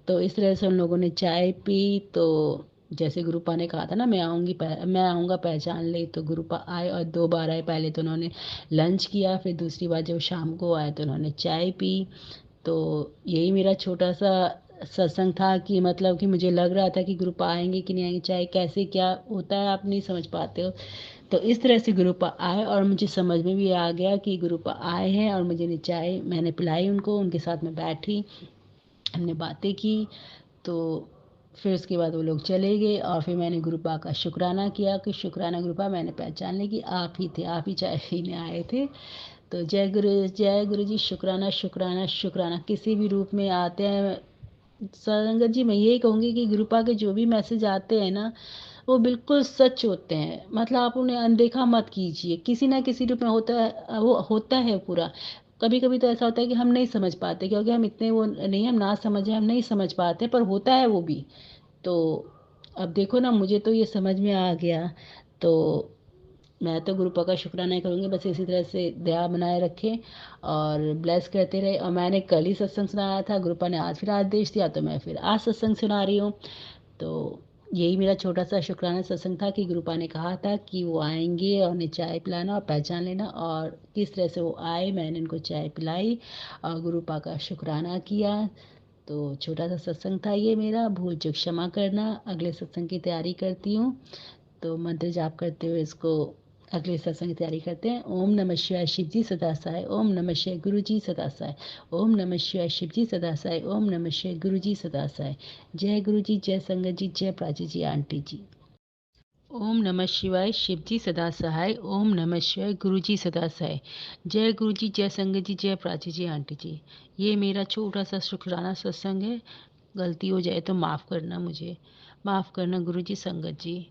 Speaker 2: तो इस तरह से उन लोगों ने चाय पी। तो जैसे गुरुपा ने कहा था ना, मैं आऊँगा पहचान ले, तो गुरुपा आए और 2 बार आए। पहले तो उन्होंने लंच किया, फिर दूसरी बार जब शाम को आए तो उन्होंने चाय पी। तो यही मेरा छोटा सा सत्संग था कि मतलब कि मुझे लग रहा था कि ग्रुप आएंगे कि नहीं आएंगे, चाहे कैसे क्या होता है आप नहीं समझ पाते हो। तो इस तरह से ग्रुप आए और मुझे समझ में भी आ गया कि ग्रुप आए हैं और मुझे चाय मैंने पिलाई उनको, उनके साथ में बैठी, हमने बातें की। तो फिर उसके बाद वो लोग चले गए और फिर मैंने गुरुपा का शुक्राना किया कि शुक्राना गुरुपा, मैंने पहचान लिया कि आप ही थे, आप ही चाय पीने आए थे। तो जय गुरु जी, शुक्राना शुक्राना शुक्राना। किसी भी रूप में आते हैं संगत जी, मैं यही कहूँगी कि गुरुपा के जो भी मैसेज आते हैं ना, वो बिल्कुल सच होते हैं। मतलब आप उन्हें अनदेखा मत कीजिए, किसी ना किसी रूप में होता है, वो होता है पूरा। कभी कभी तो ऐसा होता है कि हम नहीं समझ पाते, क्योंकि हम इतने वो नहीं, हम ना समझे, हम नहीं समझ पाते, पर होता है वो भी। तो अब देखो ना, मुझे तो ये समझ में आ गया। तो मैं तो गुरुपा का शुक्राना ही करूँगी, बस इसी तरह से दया बनाए रखें और ब्लेस करते रहे। और मैंने कल ही सत्संग सुनाया था, गुरुपा ने आज फिर आदेश दिया, तो मैं फिर आज सत्संग सुना रही हूँ। तो यही मेरा छोटा सा शुक्राना सत्संग था कि गुरुपा ने कहा था कि वो आएंगे और उन्हें चाय पिलाना और पहचान लेना, और किस तरह से वो आए, मैंने उनको चाय पिलाई और गुरुपा का शुक्राना किया। तो छोटा सा सत्संग था ये मेरा, भूल चूक क्षमा करना। अगले सत्संग की तैयारी करती हूँ, तो मंत्र जाप करते हुए इसको अगले सत्संग की तैयारी करते हैं। ओम नमः शिवाय, शिव जी सदा सहाय। ओम नमः शिवाय, गुरु जी सदा सहाय। ओम नमः शिवाय, शिव जी सदा सहाय। ओम नमः शिवाय, गुरु जी सदा सहाय। जय गुरु जी, जय संगत जी, जय प्राची जी, आंटी जी। ओम नमः शिवाय, शिव जी सदा सहाय। ओम नमः शिवाय, गुरु जी सदा सहाय। जय गुरु जी, जय संगत जी, जय प्राची जी, आंटी जी। ये मेरा छोटा सा शुक्राना सत्संग है। गलती हो जाए तो माफ़ करना मुझे, माफ़ करना गुरु जी, संगत जी।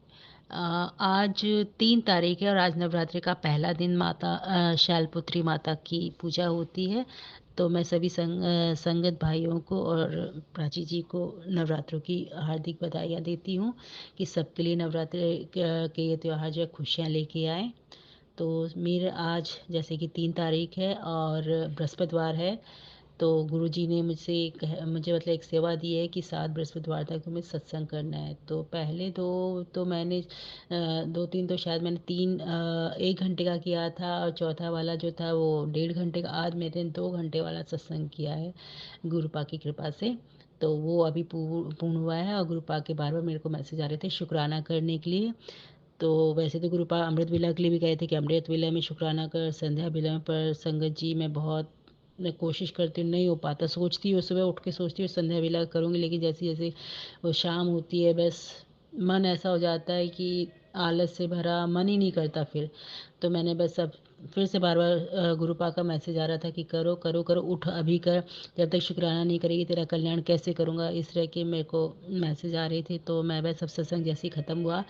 Speaker 2: आज 3 तारीख है और आज नवरात्रि का पहला दिन माता शैलपुत्री माता की पूजा होती है। तो मैं सभी संगत भाइयों को और प्राची जी को नवरात्रों की हार्दिक बधाइयाँ देती हूँ कि सबके लिए नवरात्रि के ये त्यौहार जो है खुशियाँ लेके आए। तो मेरे आज जैसे कि 3 तारीख है और बृहस्पतिवार है, तो गुरुजी ने मुझे मतलब एक सेवा दी है कि 7 बृहस्पतिवार तक तुम्हें सत्संग करना है। तो पहले दो तो मैंने 2-3 तो शायद मैंने 1 घंटे का किया था और चौथा वाला जो था वो 1.5 घंटे का। आज मैंने 2 घंटे वाला सत्संग किया है गुरुपा की कृपा से। तो वो अभी पूर्ण हुआ है और गुरुपा के बार बार मेरे को मैसेज आ रहे थे शुक्राना करने के लिए। तो वैसे तो गुरुपा अमृत वेला के लिए भी कहे थे कि अमृत वेला में शुक्राना कर, संध्या वेला में, पर संगत जी मैं कोशिश करती हूँ, नहीं हो पाता। सोचती हूँ, सुबह उठ के सोचती हूँ संध्या वेला करूँगी, लेकिन जैसे जैसे वो शाम होती है बस मन ऐसा हो जाता है कि आलस से भरा मन ही नहीं करता फिर। तो मैंने बस अब फिर से बार बार गुरुपा का मैसेज आ रहा था कि करो करो करो, उठ अभी कर, जब तक शुक्राना नहीं करेगी तेरा कल्याण कैसे करूँगा, इस तरह के मेरे को मैसेज आ रहे थे। तो मैं बस अब सत्संग जैसे ही ख़त्म हुआ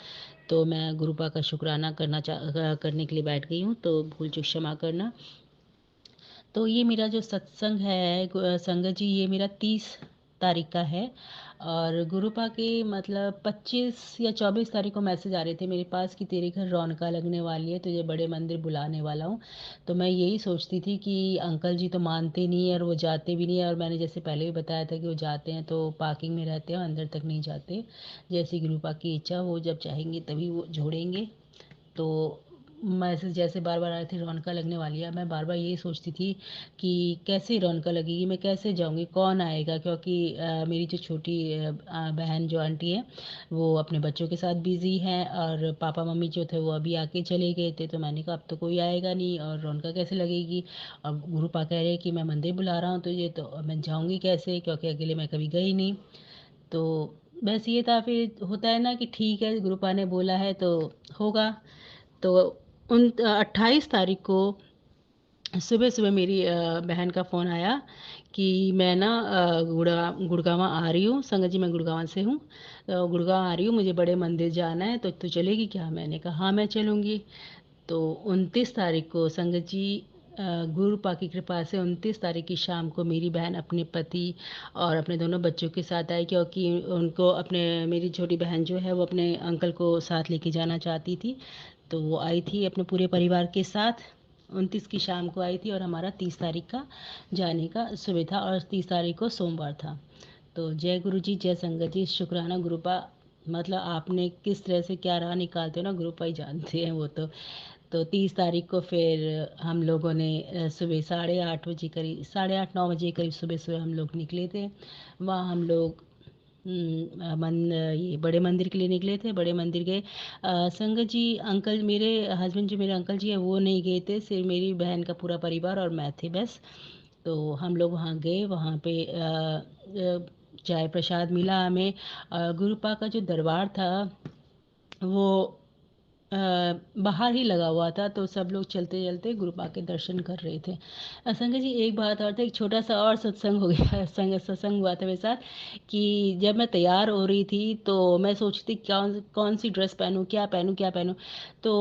Speaker 2: तो मैं गुरुपा का शुक्राना करने के लिए बैठ गई हूँ, तो भूल चूक क्षमा करना। तो ये मेरा जो सत्संग है संगत जी, ये मेरा 30 तारीख का है। और गुरुपा के मतलब 25 या 24 तारीख को मैसेज आ रहे थे मेरे पास कि तेरे घर रौनका लगने वाली है, तुझे बड़े मंदिर बुलाने वाला हूँ। तो मैं यही सोचती थी कि अंकल जी तो मानते नहीं है और वो जाते भी नहीं है, और मैंने जैसे पहले भी बताया था कि वो जाते हैं तो पार्किंग में रहते हैं, अंदर तक नहीं जाते। जैसी गुरुपा की इच्छा, वो जब चाहेंगे तभी वो जोड़ेंगे। तो मैसेज जैसे बार बार आ रहे थे रौनका लगने वाली है, मैं बार बार यही सोचती थी कि कैसे रौनका लगेगी, मैं कैसे जाऊंगी, कौन आएगा, क्योंकि मेरी जो छोटी बहन जो आंटी है वो अपने बच्चों के साथ बिजी है, और पापा मम्मी जो थे वो अभी आके चले गए थे। तो मैंने कहा अब तो कोई आएगा नहीं और रौनका कैसे लगेगी। अब गुरुपा कह रहे हैं कि मैं मंदिर बुला रहा हूँ तुझे, तो अब मैं जाऊँगी कैसे, क्योंकि अकेले मैं कभी गई नहीं। तो बस ये था, फिर होता है ना कि ठीक है गुरुपा ने बोला है तो होगा। तो 28 तारीख को सुबह-सुबह मेरी बहन का फ़ोन आया कि मैं ना गुड़गाँव आ रही हूँ, संगत जी मैं गुड़गाँव से हूँ। गुड़गाँव आ रही हूँ, मुझे बड़े मंदिर जाना है, तो तू चलेगी क्या? मैंने कहा हाँ, मैं चलूँगी। तो 29 तारीख को संगत जी गुरुपा की कृपा से 29 तारीख की शाम को मेरी बहन अपने पति और अपने दोनों बच्चों के साथ आई, क्योंकि उनको अपने मेरी छोटी बहन जो है वो अपने अंकल को साथ लेके जाना चाहती थी। तो वो आई थी अपने पूरे परिवार के साथ, 29 की शाम को आई थी और हमारा 30 तारीख का जाने का सुबह था और 30 तारीख को सोमवार था। तो जय गुरु जी, जय संगत जी, शुक्राना गुरुपा। मतलब आपने किस तरह से क्या राह निकालते हो ना, गुरुपा ही जानते हैं वो तो। तो 30 तारीख को फिर हम लोगों ने सुबह 8:30 बजे करीब, 8:30-9 बजे करीब सुबह-सुबह हम लोग निकले थे। वहाँ हम लोग ये बड़े मंदिर के लिए निकले थे, बड़े मंदिर गए। संगत जी, अंकल मेरे हस्बैंड जो मेरे अंकल जी हैं वो नहीं गए थे, सिर्फ मेरी बहन का पूरा परिवार और मैं थे बस। तो हम लोग वहाँ गए, वहाँ पे चाय प्रसाद मिला हमें। गुरुपा का जो दरबार था वो अ, बाहर ही लगा हुआ था, तो सब लोग चलते-चलते गुरुपा के दर्शन कर रहे थे। संगत जी एक बात और था, एक छोटा-सा और सत्संग हो गया सत्संग हुआ था मेरे साथ कि जब मैं तैयार हो रही थी, तो मैं सोचती कौन-सी ड्रेस पहनूँ, क्या पहनूँ, क्या पहनूँ? तो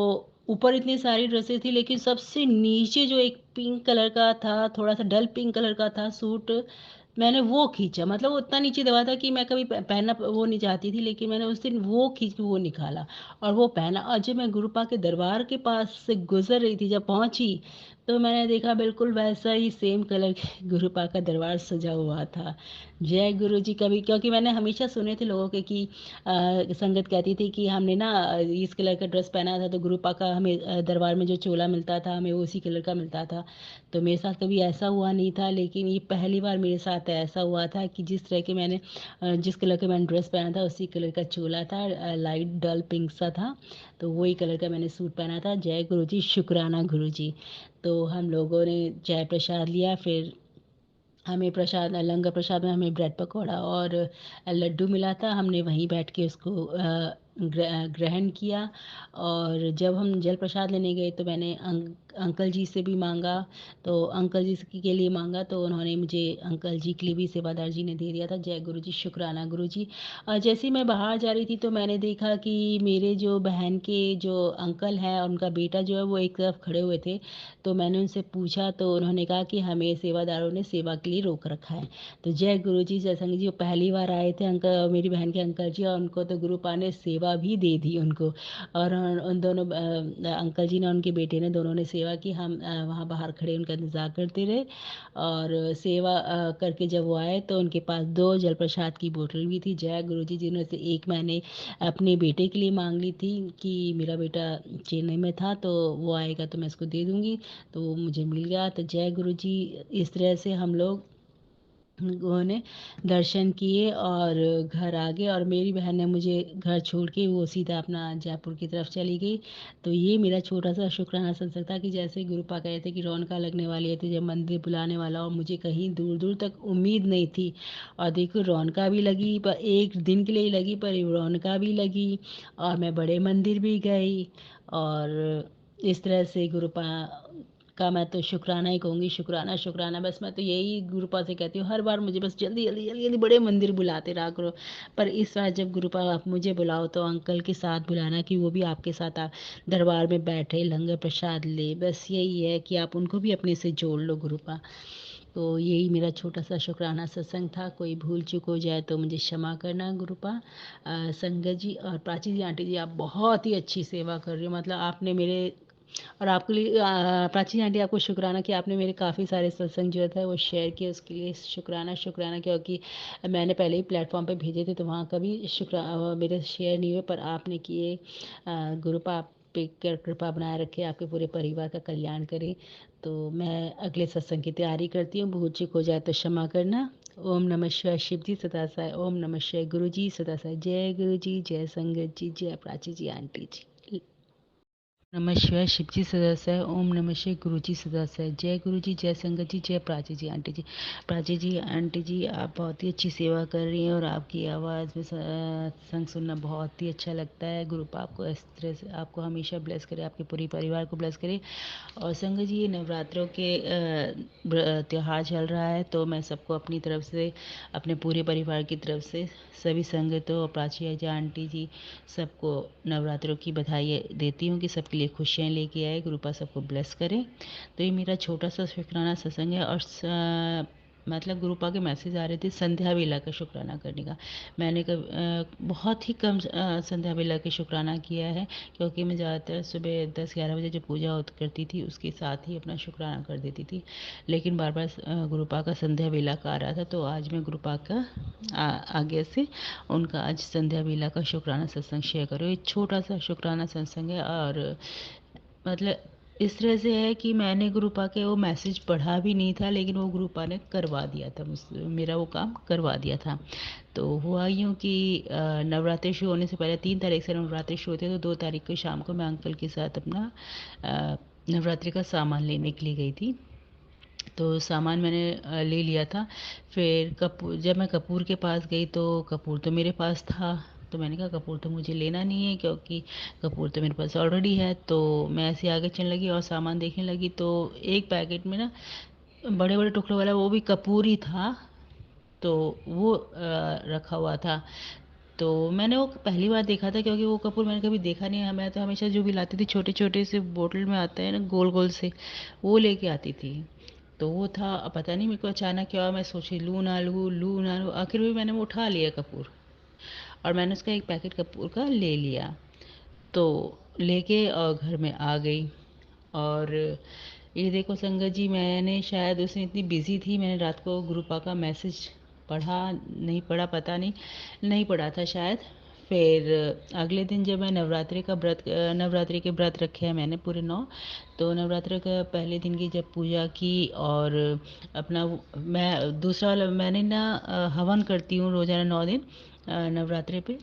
Speaker 2: ऊपर इतनी सारी ड्रेसेस थी, लेकिन सबसे नीचे जो एक पिंक कलर का था, थोड़ा-सा डल पिंक कलर का था सूट, मैंने वो खींचा। मतलब वो इतना नीचे दबा था कि मैं कभी पहनना वो नहीं चाहती थी, लेकिन मैंने उस दिन वो खींच के वो निकाला और वो पहना। और जब मैं गुरुपा के दरबार के पास से गुज़र रही थी, जब पहुँची, तो मैंने देखा बिल्कुल वैसा ही सेम कलर के गुरुपा का दरबार सजा हुआ था। जय गुरु जी। कभी क्योंकि मैंने हमेशा सुने थे लोगों के कि संगत कहती थी कि हमने ना इस कलर का ड्रेस पहना था, तो गुरुपा का हमें दरबार में जो चोला मिलता था, हमें वो उसी कलर का मिलता था। तो मेरे साथ कभी ऐसा हुआ नहीं था, लेकिन ये पहली बार मेरे साथ ऐसा हुआ था कि जिस तरह के मैंने जिस कलर का मैंने ड्रेस पहना था, उसी कलर का चोला था, लाइट डल पिंक सा था, तो वही कलर का मैंने सूट पहना था। जय गुरु जी, शुक्राना गुरु जी। तो हम लोगों ने चाय प्रसाद लिया, फिर हमें प्रसाद, लंगर प्रसाद में हमें ब्रेड पकौड़ा और लड्डू मिला था। हमने वहीं बैठ के उसको ग्रहण किया। और जब हम जल प्रसाद लेने गए, तो मैंने अंकल जी से भी माँगा, तो अंकल जी के लिए माँगा, तो उन्होंने मुझे अंकल जी के लिए भी सेवादार जी ने दे दिया था। जय गुरु जी, शुक्राना गुरु जी। जैसे ही मैं बाहर जा रही थी, तो मैंने देखा कि मेरे जो बहन के जो अंकल हैं और उनका बेटा जो है वो एक तरफ खड़े हुए थे। तो मैंने उनसे पूछा, तो उन्होंने कहा कि हमें सेवादारों ने सेवा के लिए रोक रखा है। तो जय गुरु जी, जय संगत जी, वो पहली बार आए थे अंकल, मेरी बहन के अंकल जी, और उनको तो गुरुपा ने सेवा भी दे दी उनको। और उन दोनों अंकल जी ने, उनके बेटे ने, दोनों ने सेवा की। हम वहाँ बाहर खड़े उनका इंतज़ार करते रहे और सेवा करके जब वो आए, तो उनके पास 2 जल प्रसाद की बोतल भी थी। जय गुरु जी, जिनमें से एक मैंने अपने बेटे के लिए माँग ली थी कि मेरा बेटा चेन्नई में था, तो वो आएगा तो मैं इसको दे दूँगी। तो वो मुझे मिल गया। तो जय गुरु जी। इस तरह से हम लोगों ने दर्शन किए और घर आ गए, और मेरी बहन ने मुझे घर छोड़ के वो सीधा अपना जयपुर की तरफ चली गई। तो ये मेरा छोटा-सा शुक्राना सत्संग था कि जैसे गुरुपा कहे थे कि रौनक़ लगने वाली है, तुझे मंदिर बुलाने वाला, और मुझे कहीं दूर-दूर तक उम्मीद नहीं थी। और देखो रौनक़ भी लगी, पर 1 दिन के लिए ही लगी, पर रौनक़ भी लगी और मैं बड़े मंदिर भी गई। और इस तरह से गुरुपा का मैं तो शुक्राना ही कहूँगी, शुक्राना, शुक्राना। बस मैं तो यही गुरुपा से कहती हूँ, हर बार मुझे बस जल्दी, जल्दी, जल्दी, जल्दी बड़े मंदिर बुलाते रहा करो। पर इस बार जब गुरुपा आप मुझे बुलाओ, तो अंकल के साथ बुलाना कि वो भी आपके साथ दरबार में बैठे, लंगर प्रसाद ले। बस यही है कि आप उनको भी अपने से जोड़ लो गुरुपा। तो यही मेरा छोटा-सा शुक्राना सत्संग था। कोई भूल-चूक हो जाए तो मुझे क्षमा करना गुरुपा। संगत जी और प्राची जी, आंटी जी, आप बहुत ही अच्छी सेवा कर रही हो। मतलब आपने मेरे और आपके लिए प्राची आंटी, आपको शुक्राना कि आपने मेरे काफ़ी सारे सत्संग जो था वो शेयर किए, उसके लिए शुक्राना, शुक्राना। क्योंकि मैंने पहले ही प्लेटफ़ॉर्म पे भेजे थे, तो वहाँ कभी मेरे शेयर नहीं हुए, पर आपने किए। गुरुपा आप पे कृपा बनाए रखे, आपके पूरे परिवार का कल्याण करे। तो मैं अगले सत्संग की तैयारी करती हूँ, भूल चूक हो जाए तो क्षमा करना। ओम नमः शिवाय। शिव जी सदा साई। ओम नमः शिवाय। गुरु जी सदा साई। जय गुरु जी, जय संगत जी, जय प्राची जी, आंटी जी। नमः शिवाय, शिवजी सदस्य, ओम नमः शिवाय, गुरुजी सदस्य, जय गुरुजी, जय संगत जी, जय प्राची जी आंटी जी। प्राची जी आंटी जी, आप बहुत ही अच्छी सेवा कर रही हैं और आपकी आवाज़ में संग सुनना बहुत ही अच्छा लगता है। गुरु आपको इस तरह से आपको हमेशा ब्लेस करे, आपके पूरे परिवार को ब्लेस करे। और संगत जी, ये नवरात्रों के त्योहार चल रहा है, तो मैं सबको अपनी तरफ से, अपने पूरे परिवार की तरफ से, सभी संगतों और प्राची जी आंटी जी सबको नवरात्रों की बधाई देती हूँ कि सबके लिए खुशियाँ लेके आए, गुरुपा सबको ब्लेस करें। तो ये मेरा छोटा सा शुक्राना सत्संग है और मतलब गुरुपा के मैसेज आ रहे थे संध्या वेला का शुक्राना करने का। मैंने बहुत ही कम संध्या वेला के शुक्राना किया है, क्योंकि मैं ज़्यादातर सुबह 10-11 बजे जो पूजा करती थी उसके साथ ही अपना शुक्राना कर देती थी। लेकिन बार बार गुरुपा का संध्या वेला का आ रहा था, तो आज मैं गुरुपा का आगे से उनका आज संध्या वेला का शुक्राना सत्संग शेयर करो। ये छोटा सा शुक्राना सत्संग है और मतलब इस तरह से है कि मैंने गुरुपा के वो मैसेज पढ़ा भी नहीं था, लेकिन वो गुरुपा ने करवा दिया था मुझसे, मेरा वो काम करवा दिया था। तो हुआ यूँ कि नवरात्रि शुरू होने से पहले 3 तारीख से नवरात्रि शुरू होते, तो 2 तारीख को शाम को मैं अंकल के साथ अपना नवरात्रि का सामान लेने के लिए गई थी। तो सामान मैंने ले लिया था। फिर जब मैं कपूर के पास गई तो कपूर तो मेरे पास था। तो मैंने कहा कपूर तो मुझे लेना नहीं है, क्योंकि कपूर तो मेरे पास ऑलरेडी है। तो मैं ऐसे आगे चलने लगी और सामान देखने लगी, तो एक पैकेट में ना बड़े बड़े टुकड़ों वाला वो भी कपूर ही था। तो वो रखा हुआ था। तो मैंने वो पहली बार देखा था, क्योंकि वो कपूर मैंने कभी देखा नहीं है। मैं तो हमेशा जो भी लाती थी छोटे छोटे से बोतल में आता है ना, गोल गोल से, वो लेके आती थी। तो वो था, अब पता नहीं मेरे को अचानक क्या हुआ, मैं सोची लूँ ना लूँ, लूँ ना लूँ, आखिर भी मैंने वो उठा लिया कपूर। और मैंने उसका एक पैकेट कपूर का ले लिया। तो लेके और घर में आ गई। और ये देखो संगत जी, मैंने शायद उसमें इतनी बिजी थी, मैंने रात को गुरुपा का मैसेज पढ़ा नहीं पढ़ा पता नहीं, नहीं पढ़ा था शायद। फिर अगले दिन जब मैं नवरात्रि के व्रत रखे हैं मैंने पूरे 9। तो नवरात्रि का पहले दिन की जब पूजा की और अपना मैं दूसरा वाला मैंने ना हवन करती हूँ रोजाना 9 दिन नवरात्रि पे।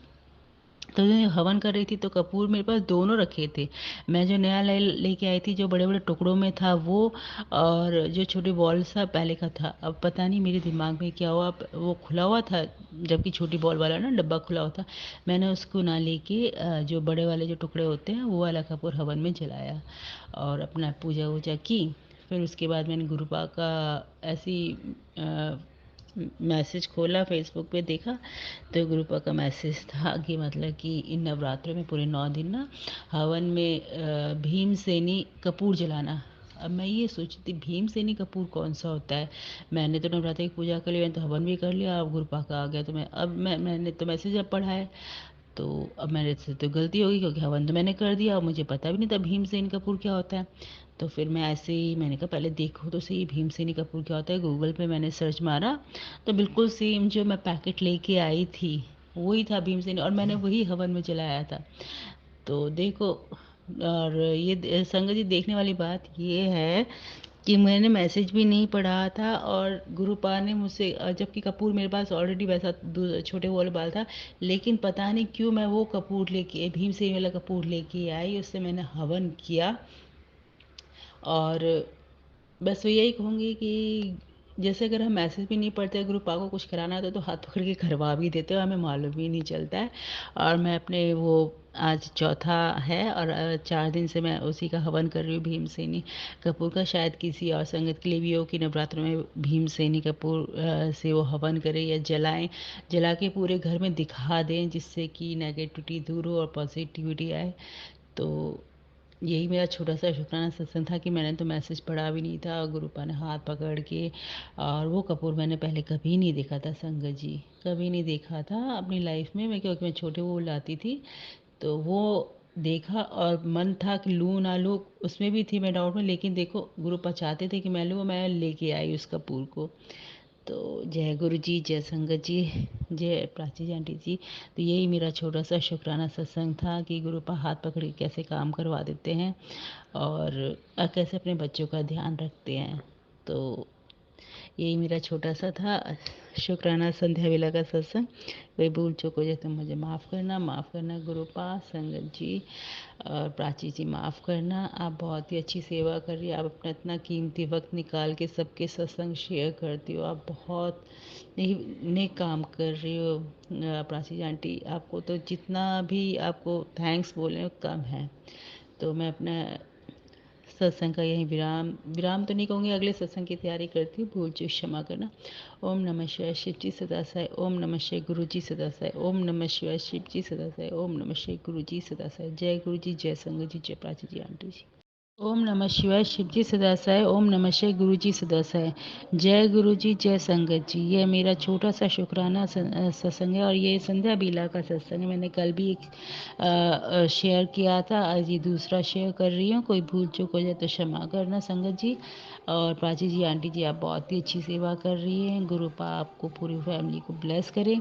Speaker 2: तो जो हवन कर रही थी तो कपूर मेरे पास दोनों रखे थे। मैं जो नया लेके आई थी जो बड़े बड़े टुकड़ों में था वो, और जो छोटे बॉल सा पहले का था। अब पता नहीं मेरे दिमाग में क्या हुआ, वो खुला हुआ था, जबकि छोटी बॉल वाला ना डब्बा खुला हुआ था। मैंने उसको ना लेके जो बड़े वाले जो टुकड़े होते हैं वो वाला कपूर हवन में जलाया और अपना पूजा वूजा की। फिर उसके बाद मैंने गुरुपा का ऐसी मैसेज खोला, फेसबुक पे देखा, तो ग्रुप का मैसेज था कि मतलब कि इन नवरात्रों में पूरे 9 दिन ना हवन में भीमसेनी कपूर जलाना। अब मैं ये सोची थी भीमसेनी कपूर कौन सा होता है। मैंने तो नवरात्रि की पूजा कर ली, मैंने तो हवन भी कर लिया, अब गुरुपा का आ गया, तो मैंने तो मैसेज अब पढ़ा है। तो अब मेरे से तो गलती होगी, क्योंकि हवन तो मैंने कर दिया और मुझे पता भी नहीं था भीमसेन कपूर क्या होता है। तो फिर मैं ऐसे ही मैंने कहा पहले देखो तो सही भीमसेनी कपूर क्या होता है। गूगल पे मैंने सर्च मारा, तो बिल्कुल सेम जो मैं पैकेट लेके आई थी वही था भीमसेनी, और मैंने वही हवन में जलाया था। तो देखो, और ये संगत जी देखने वाली बात ये है कि मैंने मैसेज भी नहीं पढ़ा था और गुरुपा ने मुझसे जबकि कपूर मेरे पास ऑलरेडी वैसा छोटे वाले बाल था, लेकिन पता नहीं क्यों मैं वो कपूर लेके भीमसेनी वाला कपूर लेके आई, उससे मैंने हवन किया। और बस वो यही कहूँगी कि जैसे अगर हम मैसेज भी नहीं पढ़ते, गुरुपा को कुछ कराना होता है तो हाथ पकड़ के करवा भी देते हो, हमें मालूम भी नहीं चलता है। और मैं अपने वो आज चौथा है और 4 दिन से मैं उसी का हवन कर रही हूँ भीमसेनी कपूर का। शायद किसी और संगत के लिए भी हो कि नवरात्र में भीमसेनी कपूर से वो हवन करें या जलाएं, जला के पूरे घर में दिखा दें, जिससे कि नेगेटिविटी दूर हो और पॉजिटिविटी आए। तो यही मेरा छोटा सा शुक्राना सत्संग था कि मैंने तो मैसेज पढ़ा भी नहीं था और गुरुपा ने हाथ पकड़ के, और वो कपूर मैंने पहले कभी नहीं देखा था संगत जी, कभी नहीं देखा था अपनी लाइफ में। मैं क्योंकि मैं छोटे वो लाती थी, तो वो देखा और मन था कि लूँ ना लूँ, उसमें भी थी मैं डाउट में, लेकिन देखो गुरुपा चाहते थे कि मैं लूँ, मैं लेके आई उस कपूर को। तो जय गुरु जी, जय संगत जी, जय प्राची जी आंटी जी। तो यही मेरा छोटा सा शुक्राना सत्संग था कि गुरुपा हाथ पकड़ के कैसे काम करवा देते हैं और कैसे अपने बच्चों का ध्यान रखते हैं। तो यही मेरा छोटा-सा था शुक्राना संध्या वेला का सत्संग। कोई भूल चूक हो जाए तो मुझे माफ़ करना गुरुपा, संगत जी और प्राची जी माफ़ करना। आप बहुत ही अच्छी सेवा कर रही हैं। आप अपना इतना कीमती वक़्त निकाल के सबके सत्संग शेयर करती हो। आप बहुत ही नेक काम कर रही हो प्राची जी आंटी। आपको तो जितना भी आपको थैंक्स बोलें वो कम है। तो मैं अपना सत्संग का यहीं विराम विराम तो नहीं कहूँगी, अगले सत्संग की तैयारी करती हूँ। भूल चूक क्षमा करना। ओम नमः शिवाय, शिव जी सदा साई। ओम नमः शिवाय, गुरु जी सदा साई। ओम नमः शिवाय, शिव जी सदा साई। ओम नमः शिवाय, गुरु जी सदा साई। जय गुरु जी, जय संगत जी, जय प्राची जी आंटी जी। ओम नमः शिवाय, शिव जी सदासाय। ओम नमः शिवाय, गुरु जी सदासाय। जय गुरु जी, जय संगत जी। ये मेरा छोटा सा शुक्राना सत्संग है और ये संध्या बीला का सत्संग है। मैंने कल भी एक शेयर किया था, आज ये दूसरा शेयर कर रही हूँ। कोई भूल चूक हो जाए तो क्षमा करना संगत जी। और प्राची जी आंटी जी, आप बहुत ही अच्छी सेवा कर रही हैं। गुरु पा आपको पूरी फैमिली को ब्लेस करे।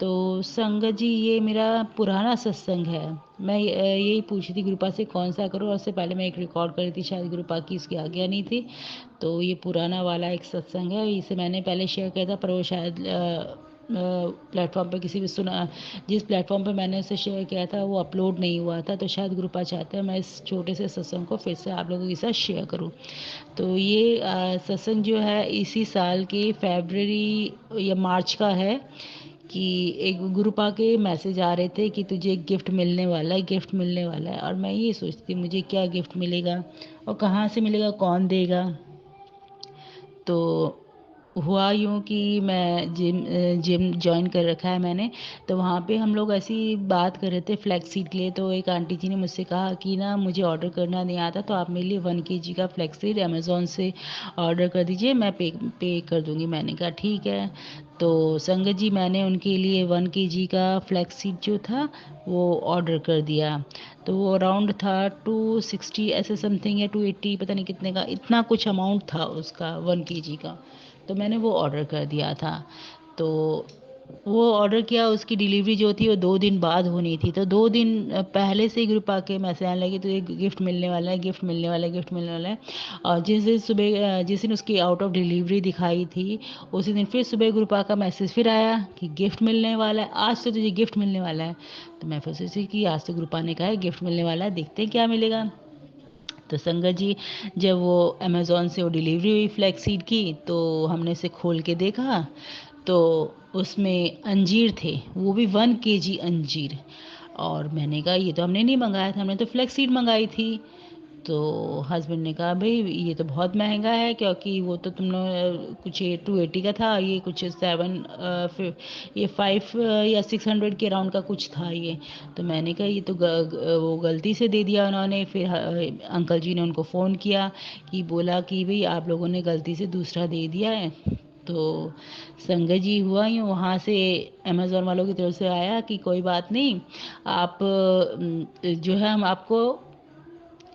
Speaker 2: तो संगत जी, ये मेरा पुराना सत्संग है। मैं यही पूछी थी गुरुपा से कौन सा करूँ, और उससे पहले मैं एक रिकॉर्ड करी थी, शायद गुरुपा की उसकी आज्ञा नहीं थी। तो ये पुराना वाला एक सत्संग है, इसे मैंने पहले शेयर किया था, पर वो शायद प्लेटफॉर्म पे किसी भी सुना, जिस प्लेटफॉर्म पे मैंने उसे शेयर किया था वो अपलोड नहीं हुआ था। तो शायद गुरुपा चाहते हैं मैं इस छोटे से सत्संग को फिर से आप लोगों के साथ शेयर करूं। तो ये सत्संग जो है इसी साल के फरवरी या मार्च का है कि एक गुरुपा के मैसेज आ रहे थे कि तुझे एक गिफ्ट मिलने वाला है, गिफ्ट मिलने वाला है। और मैं ये सोचती मुझे क्या गिफ्ट मिलेगा और कहाँ से मिलेगा, कौन देगा। तो हुआ यूँ कि मैं जिम जॉइन कर रखा है मैंने। तो वहाँ पे हम लोग ऐसी बात कर रहे थे फ्लैक्स सीड के लिए। तो एक आंटी जी ने मुझसे कहा कि ना मुझे ऑर्डर करना नहीं आता, तो आप मेरे लिए 1 kg का फ्लैक्स सीड अमेज़ोन से ऑर्डर कर दीजिए, मैं पे कर दूँगी। मैंने कहा ठीक है। तो संगत जी, मैंने उनके लिए 1 kg का फ्लैक्स सीड जो था वो ऑर्डर कर दिया। तो वो अराउंड था 260 ऐसे समथिंग या 280, पता नहीं कितने का, इतना कुछ अमाउंट था उसका 1 kg का। तो मैंने वो ऑर्डर कर दिया था। तो वो ऑर्डर किया, उसकी डिलीवरी जो थी वो 2 दिन बाद होनी थी। तो 2 दिन पहले से ही ग्रुप आके मैसेज आने लगे, तो ये गिफ्ट मिलने वाला है, गिफ्ट मिलने वाला है, गिफ्ट मिलने वाला है। और जिस दिन सुबह जिस दिन उसकी आउट ऑफ डिलीवरी दिखाई थी, उसी दिन फिर सुबह ग्रुप का मैसेज फिर आया कि गिफ्ट मिलने वाला है, आज से तुझे गिफ्ट मिलने वाला है। तो मैं फिर सोची कि आज तो ग्रुपा ने कहा है गिफ्ट मिलने वाला है, देखते हैं क्या मिलेगा। तो संगत जी, जब वो अमेज़ोन से वो डिलीवरी हुई फ्लैक्स सीड की, तो हमने इसे खोल के देखा। तो उसमें अंजीर थे, वो भी 1 kg अंजीर। और मैंने कहा ये तो हमने नहीं मंगाया था, हमने तो फ्लैक्स सीड मंगाई थी। तो हस्बैंड ने कहा भाई ये तो बहुत महंगा है, क्योंकि वो तो तुम लोग कुछ 280 का था, ये कुछ 5 या 600 के अराउंड का कुछ था ये। तो मैंने कहा ये तो वो गलती से दे दिया उन्होंने। फिर अंकल जी ने उनको फ़ोन किया कि बोला कि भाई आप लोगों ने गलती से दूसरा दे दिया है। तो संगत जी, हुआ यूँ, वहाँ से अमेज़ोन वालों की तरफ से आया कि कोई बात नहीं, आप जो है हम आपको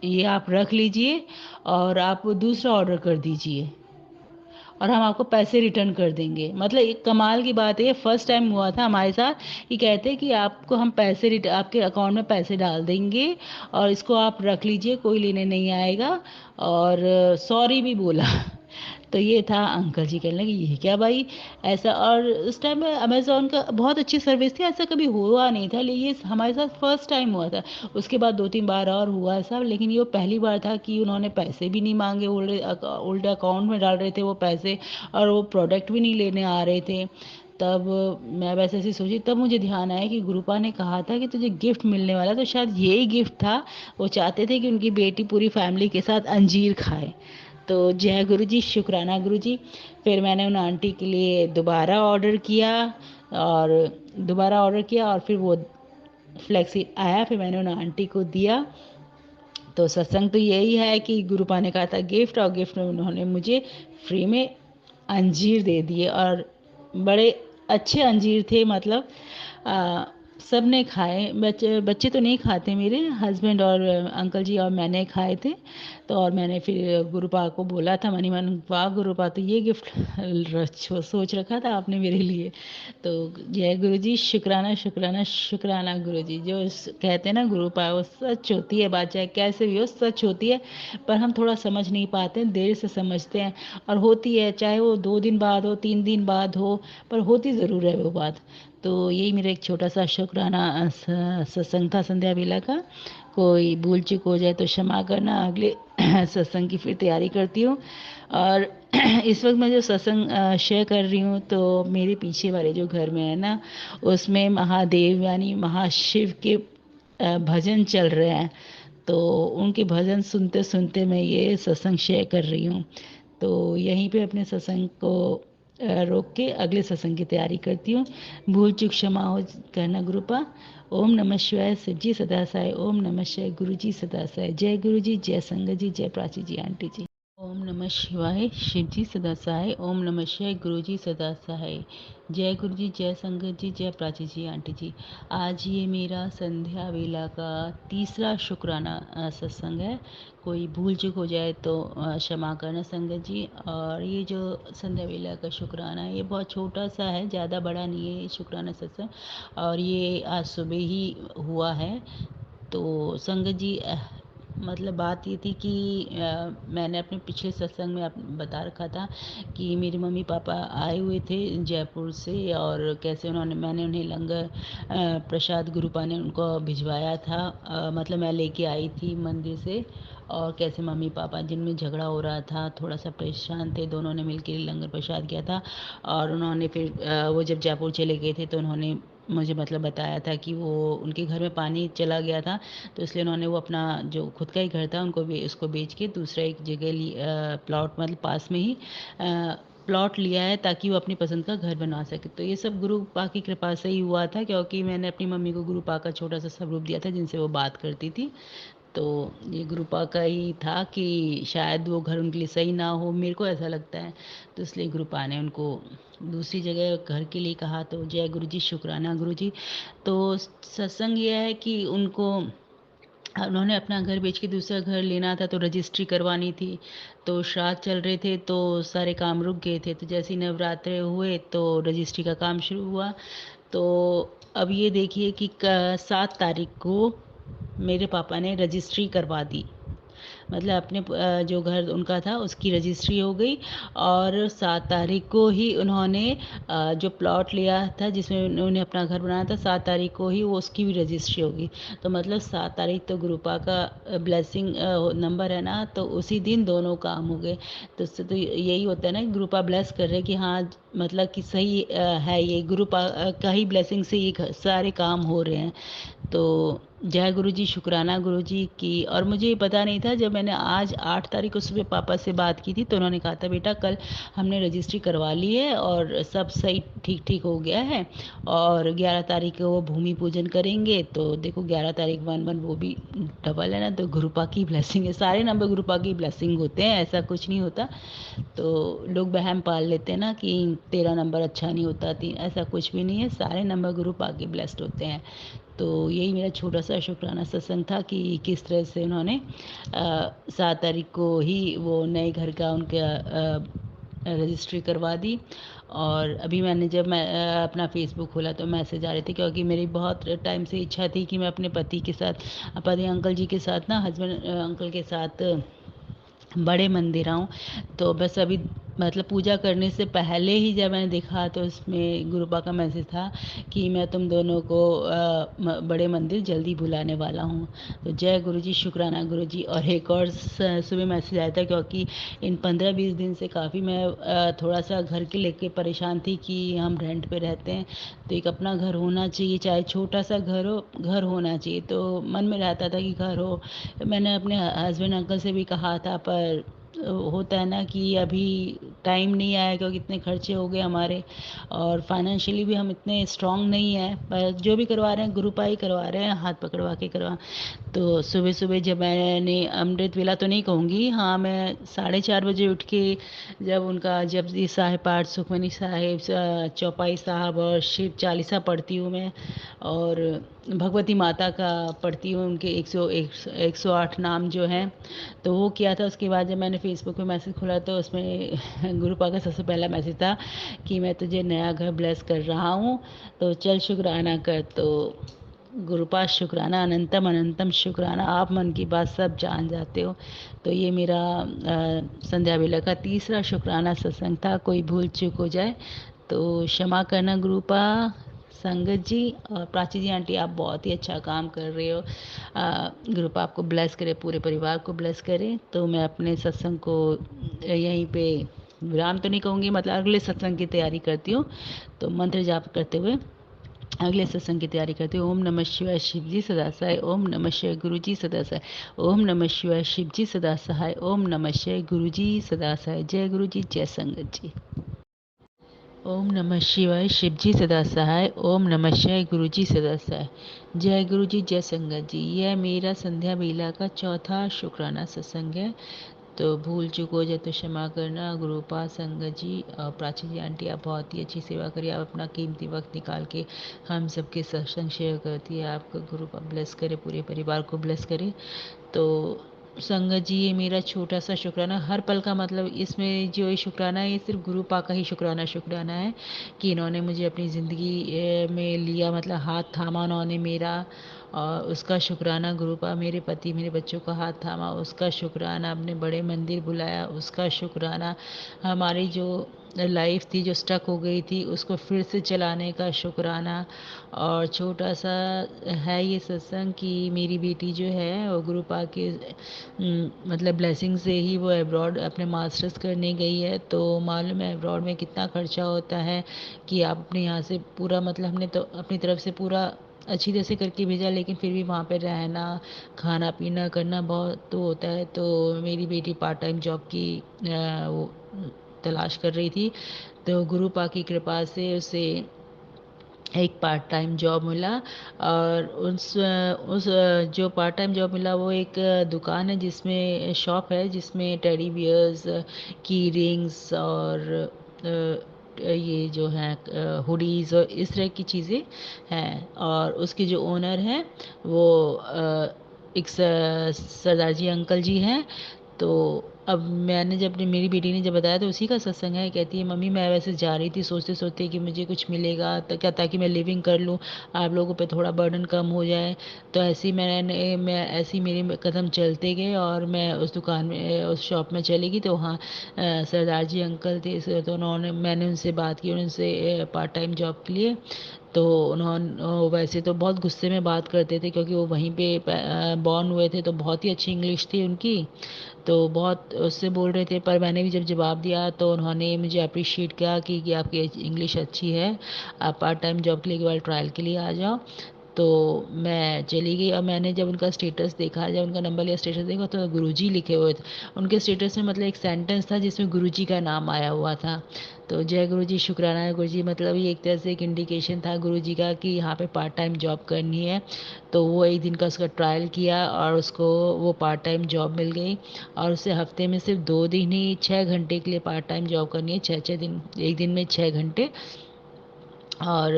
Speaker 2: ये आप रख लीजिए और आप दूसरा ऑर्डर कर दीजिए और हम आपको पैसे रिटर्न कर देंगे। मतलब एक कमाल की बात है, ये फर्स्ट टाइम हुआ था हमारे साथ कि कहते हैं कि आपको हम पैसे आपके अकाउंट में पैसे डाल देंगे और इसको आप रख लीजिए, कोई लेने नहीं आएगा। और सॉरी भी बोला। तो ये था, अंकल जी कहने लगे ये क्या भाई ऐसा। और उस टाइम अमेज़ोन का बहुत अच्छी सर्विस थी, ऐसा कभी हुआ नहीं था, लेकिन ये हमारे साथ फर्स्ट टाइम हुआ था। उसके बाद 2-3 बार और हुआ ऐसा, लेकिन ये पहली बार था कि उन्होंने पैसे भी नहीं मांगे, उल्टे अकाउंट में डाल रहे थे वो पैसे, और वो प्रोडक्ट भी नहीं लेने आ रहे थे। तब मैं वैसे ऐसी सोची, तब मुझे ध्यान आया कि गुरुपा ने कहा था कि तुझे गिफ्ट मिलने वाला, तो शायद यही गिफ्ट था। वो चाहते थे कि उनकी बेटी पूरी फैमिली के साथ अंजीर खाए। तो जय गुरु जी, शुक्राना गुरु जी। फिर मैंने उन आंटी के लिए दोबारा ऑर्डर किया, और फिर वो फ्लेक्सी आया, फिर मैंने उन आंटी को दिया। तो सत्संग तो यही है कि गुरुपा ने कहा था गिफ्ट, और गिफ्ट में उन्होंने मुझे फ्री में अंजीर दे दिए, और बड़े अच्छे अंजीर थे। मतलब सब ने खाए, बच्चे बच्चे तो नहीं खाते मेरे, हस्बैंड और अंकल जी और मैंने खाए थे। तो और मैंने फिर गुरुपा को बोला था मनी मन, वाह गुरुपा, तो ये गिफ्ट सोच रखा था आपने मेरे लिए। तो जय गुरु जी, शुक्राना शुक्राना शुक्राना गुरु जी। जो कहते हैं ना गुरुपा, वो सच होती है बात, चाहे कैसे भी हो सच होती है। पर हम थोड़ा समझ नहीं पाते हैं, देर से समझते हैं। और होती है, चाहे वो 2 दिन बाद हो, 3 दिन बाद हो, पर होती ज़रूर है वो बात। तो यही मेरा एक छोटा सा शुक्राना सत्संग था संध्या बेला का। कोई भूल चूक हो जाए तो क्षमा करना, अगले सत्संग की फिर तैयारी करती हूँ। और इस वक्त मैं जो सत्संग शेयर कर रही हूँ, तो मेरे पीछे वाले जो घर में है ना, उसमें महादेव यानी महाशिव के भजन चल रहे हैं। तो उनके भजन सुनते सुनते मैं ये सत्संग शेयर कर रही हूँ। तो यहीं पे अपने सत्संग को रोक के अगले सत्संग की तैयारी करती हूँ। भूल चूक क्षमा हो करना गुरुपा। ओम नमः शिवाय, शिव जी सदा साई। ओम नमः शिवाय, गुरु जी सदा साई। जय गुरु जी, जय संगत जी, जय प्राची जी, आंटी जी। ओम नमः शिवाय, शिव जी सदा सहाय। ओम नमः शिवाय, गुरु जी सदा सहाय। जय गुरु जी, जय संगत जी, जय प्राची जी, आंटी जी। आज ये मेरा संध्या वेला का तीसरा शुक्राना सत्संग है। कोई भूल चूक हो जाए तो क्षमा करना संगत जी। और ये जो संध्या वेला का शुक्राना है, ये बहुत छोटा सा है, ज़्यादा बड़ा नहीं है ये शुक्राना सत्संग। और ये आज सुबह ही हुआ है। तो संगत जी, मतलब बात ये थी कि मैंने अपने पिछले सत्संग में बता रखा था कि मेरे मम्मी पापा आए हुए थे जयपुर से, और कैसे मैंने उन्हें लंगर प्रसाद गुरुपा ने उनको भिजवाया था। मतलब मैं लेके आई थी मंदिर से। और कैसे मम्मी पापा जिनमें झगड़ा हो रहा था, थोड़ा सा परेशान थे, दोनों ने मिलकर लंगर प्रसाद किया था। और उन्होंने फिर वो जब जयपुर चले गए थे तो उन्होंने मुझे मतलब बताया था कि वो उनके घर में पानी चला गया था। तो इसलिए उन्होंने वो अपना जो खुद का ही घर था उनको उसको बेच के दूसरा एक जगह प्लॉट, मतलब पास में ही प्लॉट लिया है, ताकि वो अपनी पसंद का घर बनवा सके। तो ये सब गुरु पा की कृपा से ही हुआ था, क्योंकि मैंने अपनी मम्मी को गुरु पा का छोटा सा स्वरूप दिया था जिनसे वो बात करती थी। तो ये गुरुपा का ही था कि शायद वो घर उनके लिए सही ना हो, मेरे को ऐसा लगता है। तो इसलिए गुरुपा ने उनको दूसरी जगह घर के लिए कहा। तो जय गुरु जी, शुक्राना गुरु जी। तो सत्संग ये है कि उन्होंने अपना घर बेच के दूसरा घर लेना था, तो रजिस्ट्री करवानी थी। तो श्राद्ध चल रहे थे तो सारे काम रुक गए थे। तो जैसे ही नवरात्रे हुए तो रजिस्ट्री का काम शुरू हुआ। तो अब ये देखिए कि 7 तारीख को मेरे पापा ने रजिस्ट्री करवा दी। मतलब अपने जो घर उनका था उसकी रजिस्ट्री हो गई। और 7 तारीख को ही उन्होंने जो प्लॉट लिया था जिसमें उन्होंने अपना घर बनाया था, 7 तारीख को ही वो उसकी भी रजिस्ट्री होगी। तो मतलब 7 तारीख तो गुरुपा का ब्लेसिंग नंबर है ना, तो उसी दिन दोनों काम हो गए। तो उससे तो यही होता है ना कि गुरुपा ब्लेस कर रहे हैं कि हाँ, मतलब कि सही है, ये गुरुपा का ही ब्लेसिंग से ये सारे काम हो रहे हैं। तो जय गुरु जी, शुक्राना गुरु जी की। और मुझे ये पता नहीं था, जब मैंने आज 8 तारीख को सुबह पापा से बात की थी तो उन्होंने कहा था बेटा कल हमने रजिस्ट्री करवा ली है और सब सही ठीक ठीक हो गया है। और 11 तारीख को वो भूमि पूजन करेंगे। तो देखो 11 तारीख 1 1 वो भी डबल है ना, तो गुरुपा की ब्लेसिंग है। सारे नंबर गुरुपा की ब्लेसिंग होते हैं, ऐसा कुछ नहीं होता। तो लोग वहम पाल लेते हैं ना कि 13 नंबर अच्छा नहीं होता, 3, ऐसा कुछ भी नहीं है, सारे नंबर गुरुपा के ब्लेस्ड होते हैं। तो यही मेरा छोटा सा शुक्राना सत्संग था कि किस तरह से उन्होंने 7 तारीख को ही वो नए घर का उनका रजिस्ट्री करवा दी। और अभी मैंने जब मैं अपना फेसबुक खोला तो मैसेज आ रहे थे, क्योंकि मेरी बहुत टाइम से इच्छा थी कि मैं अपने पति के साथ, पति अंकल जी के साथ ना, हस्बैंड अंकल के साथ बड़े मंदिर आऊँ। तो बस अभी मतलब पूजा करने से पहले ही जब मैंने देखा तो उसमें गुरुपा का मैसेज था कि मैं तुम दोनों को बड़े मंदिर जल्दी बुलाने वाला हूँ। तो जय गुरु जी, शुक्राना गुरु जी। और एक और सुबह मैसेज आया था, क्योंकि इन 15-20 दिन से काफ़ी मैं थोड़ा सा घर के लेके परेशान थी कि हम रेंट पे रहते हैं, तो एक अपना घर होना चाहिए, चाहे छोटा सा घर हो, घर होना चाहिए। तो मन में रहता था कि घर हो। मैंने अपने हस्बैंड अंकल से भी कहा था, पर होता है ना कि अभी टाइम नहीं आया क्योंकि इतने खर्चे हो गए हमारे और फाइनेंशियली भी हम इतने स्ट्रांग नहीं हैं, पर जो भी करवा रहे हैं गुरुपाई करवा रहे हैं, हाथ पकड़वा के करवा। तो सुबह-सुबह जब मैंने अमृत वेला तो नहीं कहूँगी, हाँ, मैं 4:30 बजे उठ के जब उनका जपजी साहिब पाठ, सुखमनी साहिब, चौपाई साहब और शिव चालीसा पढ़ती हूँ मैं, और भगवती माता का पढ़ती हूँ, उनके 108 नाम जो हैं। तो वो किया था। उसके बाद जब मैंने फ़ेसबुक पे मैसेज खोला तो उसमें गुरुपा का सबसे पहला मैसेज था कि मैं तुझे नया घर ब्लेस कर रहा हूँ, तो चल शुक्राना कर। तो गुरुपाद शुक्राना, अनंतम अनंतम शुक्राना, आप मन की बात सब जान जाते हो। तो ये मेरा संध्या बेला का तीसरा शुक्राना सत्संग था। कोई भूल चूक हो जाए तो क्षमा करना गुरुपा। संगत जी और प्राची जी आंटी, आप बहुत ही अच्छा काम कर रहे हो। गुरुपा आपको ब्लेस करे, पूरे परिवार को ब्लेस करे। तो मैं अपने सत्संग को यहीं पे विराम तो नहीं कहूँगी, मतलब अगले सत्संग की तैयारी करती हूँ। तो मंत्र जाप करते हुए अगले सत्संग की तैयारी करते हैं। ओम नमः शिवाय शिव जी सदा सहाय, ओम नमः शिवाय गुरु जी सदा सहाय, ओम नमः शिवाय शिव जी सदा सहाय, ओम नमः शिवाय गुरु जी सदा सहाय। जय गुरु जी, जय संगत जी। ओम नमः शिवाय शिव जी सदा सहाय, ओम नमः शिवाय गुरु जी सदा सहाय। जय गुरु जी, जय संगत जी। यह मेरा संध्या बेला का चौथा शुक्राना सत्संग है। तो भूल चूक हो जाए तो क्षमा करना। गुरुपा, संगत जी और प्राची जी आंटी, आप बहुत ही अच्छी सेवा करिए। आप अपना कीमती वक्त निकाल के हम सबके सत्संग शेयर करती है। आपका गुरुपा ब्लेस करे, पूरे परिवार को ब्लेस करे। तो संगत जी, ये मेरा छोटा सा शुक्राना, हर पल का मतलब इसमें जो ये शुक्राना है ये सिर्फ गुरुपा का ही शुक्राना है कि इन्होंने मुझे अपनी ज़िंदगी में लिया, मतलब हाथ थामा उन्होंने मेरा, और उसका शुक्राना। गुरुपा, मेरे पति मेरे बच्चों का हाथ थामा, उसका शुक्राना। अपने बड़े मंदिर बुलाया, उसका शुक्राना। हमारी जो लाइफ थी जो स्टक हो गई थी उसको फिर से चलाने का शुक्राना। और छोटा सा है ये सत्संग कि मेरी बेटी जो है वो गुरुपा के मतलब ब्लेसिंग से ही वो अब्रॉड अपने मास्टर्स करने गई है। तो मालूम है अब्रॉड में कितना खर्चा होता है कि आप अपने यहाँ से पूरा, मतलब हमने तो अपनी तरफ से पूरा अच्छी तरह से करके भेजा, लेकिन फिर भी वहाँ पे रहना, खाना पीना करना बहुत तो होता है। तो मेरी बेटी पार्ट टाइम जॉब की वो तलाश कर रही थी। तो गुरुपा की कृपा से उसे एक पार्ट टाइम जॉब मिला। और उस जो पार्ट टाइम जॉब मिला वो एक दुकान है, जिसमें शॉप है जिसमें टेडी बियर्स, की रिंग्स और ये जो हैं हुडीज़ और इस तरह की चीज़ें हैं। और उसके जो ओनर हैं वो एक सरदार जी अंकल जी हैं। तो अब मैंने जब मेरी बेटी ने जब बताया तो उसी का सत्संग है। कहती है मम्मी मैं वैसे जा रही थी सोचते सोचते कि मुझे कुछ मिलेगा तो क्या, ताकि मैं लिविंग कर लूँ, आप लोगों पे थोड़ा बर्डन कम हो जाए। तो ऐसे ही मैं ऐसे ही मेरे कदम चलते गए और मैं उस दुकान में, उस शॉप में चली गई। तो वहाँ सरदार जी अंकल थे। तो उन्होंने, मैंने उनसे बात की, उनसे पार्ट टाइम जॉब के लिए। तो उन्होंने, वैसे तो बहुत गुस्से में बात करते थे क्योंकि वो वहीं पे बॉर्न हुए थे, तो बहुत ही अच्छी इंग्लिश थी उनकी। तो बहुत उससे बोल रहे थे, पर मैंने भी जब जवाब दिया तो उन्होंने मुझे अप्रिशिएट किया कि आपकी इंग्लिश अच्छी है, आप पार्ट टाइम जॉब के लिए एक बार ट्रायल के लिए आ जाओ। तो मैं चली गई और मैंने जब उनका स्टेटस देखा, जब उनका नंबर या स्टेटस देखा तो गुरुजी लिखे हुए थे उनके स्टेटस में। मतलब एक सेंटेंस था जिसमें गुरुजी का नाम आया हुआ था। तो जय गुरुजी, शुक्राना है गुरुजी, मतलब ये एक तरह से एक इंडिकेशन था गुरुजी का कि यहाँ पे पार्ट टाइम जॉब करनी है। तो वो एक दिन का उसका ट्रायल किया और उसको वो पार्ट टाइम जॉब मिल गई। और उसे हफ्ते में सिर्फ 2 दिन ही 6 घंटे के लिए पार्ट टाइम जॉब करनी है, 6 6 दिन, एक दिन में 6 घंटे और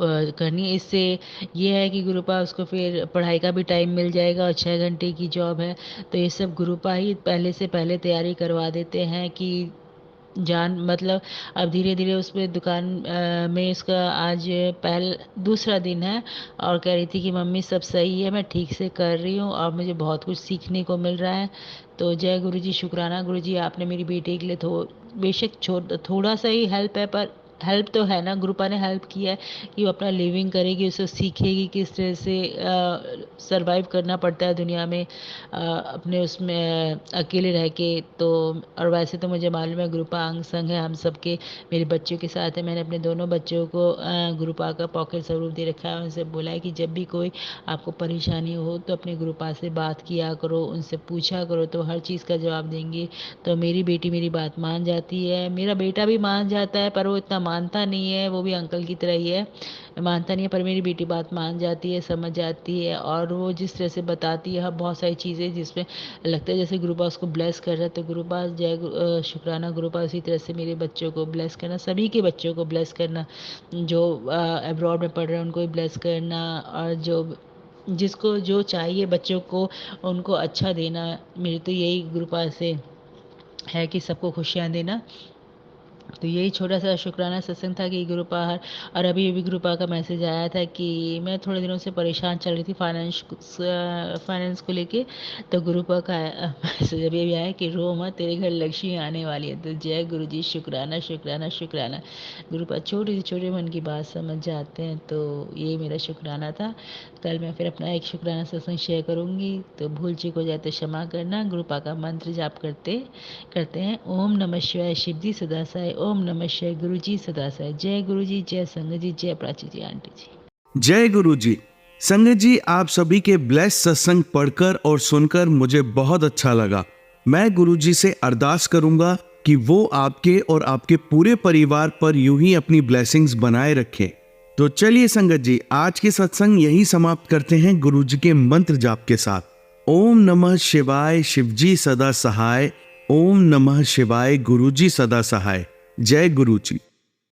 Speaker 2: करनी है। इससे ये है कि गुरुपा उसको फिर पढ़ाई का भी टाइम मिल जाएगा और 6 घंटे की जॉब है। तो ये सब गुरुपा ही पहले से पहले तैयारी करवा देते हैं कि जान, मतलब अब धीरे धीरे उस पे दुकान में इसका आज पहल दूसरा दिन है। और कह रही थी कि मम्मी सब सही है, मैं ठीक से कर रही हूँ और मुझे बहुत कुछ सीखने को मिल रहा है। तो जय गुरुजी, शुक्राना गुरुजी, आपने मेरी बेटी के लिए बेशक थोड़ा सा ही हेल्प है, पर हेल्प तो है ना, गुरुपा ने हेल्प किया है कि वो अपना लिविंग करेगी, उसे सीखेगी किस तरह से सर्वाइव करना पड़ता है दुनिया में अपने उसमें अकेले रह के। तो और वैसे तो मुझे मालूम है गुरुपा अंग संग है हम सबके, मेरे बच्चों के साथ है। मैंने अपने दोनों बच्चों को गुरुपा का पॉकेट स्वरूप दे रखा है। उनसे बोला है कि जब भी कोई आपको परेशानी हो तो अपने गुरुपा से बात किया करो, उनसे पूछा करो, तो हर चीज़ का जवाब देंगे। तो मेरी बेटी मेरी बात मान जाती है, मेरा बेटा भी मान जाता है, पर वो इतना मानता नहीं है, वो भी अंकल की तरह ही है, मानता नहीं है। पर मेरी बेटी बात मान जाती है, समझ जाती है, और वो जिस तरह से बताती है बहुत सारी चीज़ें जिसमें लगता है जैसे गुरुपा उसको ब्लेस कर रहा है। तो गुरुपा शुक्राना गुरुपा, उसी तरह से मेरे बच्चों को ब्लेस करना, सभी के बच्चों को ब्लेस करना, जो अब्रॉड में पढ़ रहे हैं उनको भी ब्लेस करना, और जो जिसको जो चाहिए बच्चों को उनको अच्छा देना। मेरी तो यही गुरुपा से है कि सबको खुशियाँ देना। तो यही छोटा-सा शुक्राना सत्संग था कि गुरुपा हर। और अभी-अभी गुरुपा का मैसेज आया था कि मैं थोड़े दिनों से परेशान चल रही थी फाइनेंस को लेके। तो गुरुपा का मैसेज अभी-अभी आया कि रो मत, तेरे घर लक्ष्मी आने वाली है। तो जय गुरुजी, शुक्राना, शुक्राना, शुक्राना। गुरुपा छोटे से छोटे मन की बात समझ जाते हैं। तो ये मेरा शुक्राना था। कल मैं फिर अपना एक शुक्राना सत्संग शेयर करूँगी, तो भूल चूक हो जाए तो क्षमा करना। गुरुपा का मंत्र जाप करते हैं। ओम नमः शिवाय शिव जी सदा साई, ओम नमः शिवाय गुरु जी सदा साई। जय गुरु जी, जय संगत जी, जय प्राची जी, आंटी जी।
Speaker 1: जय गुरु जी। संगत जी, आप सभी के ब्लेस सत्संग पढ़कर और सुनकर मुझे बहुत अच्छा लगा। मैं गुरु जी से अरदास करूंगा कि वो आपके और आपके पूरे परिवार पर यूं ही अपनी ब्लेसिंग्स बनाए रखें। तो चलिए संगत जी, आज के सत्संग यही समाप्त करते हैं गुरु जी के मंत्र जाप के साथ। ओम नमः शिवाय शिवजी सदा सहाय, ओम नमः शिवाय गुरु जी सदा सहाय। जय गुरु जी।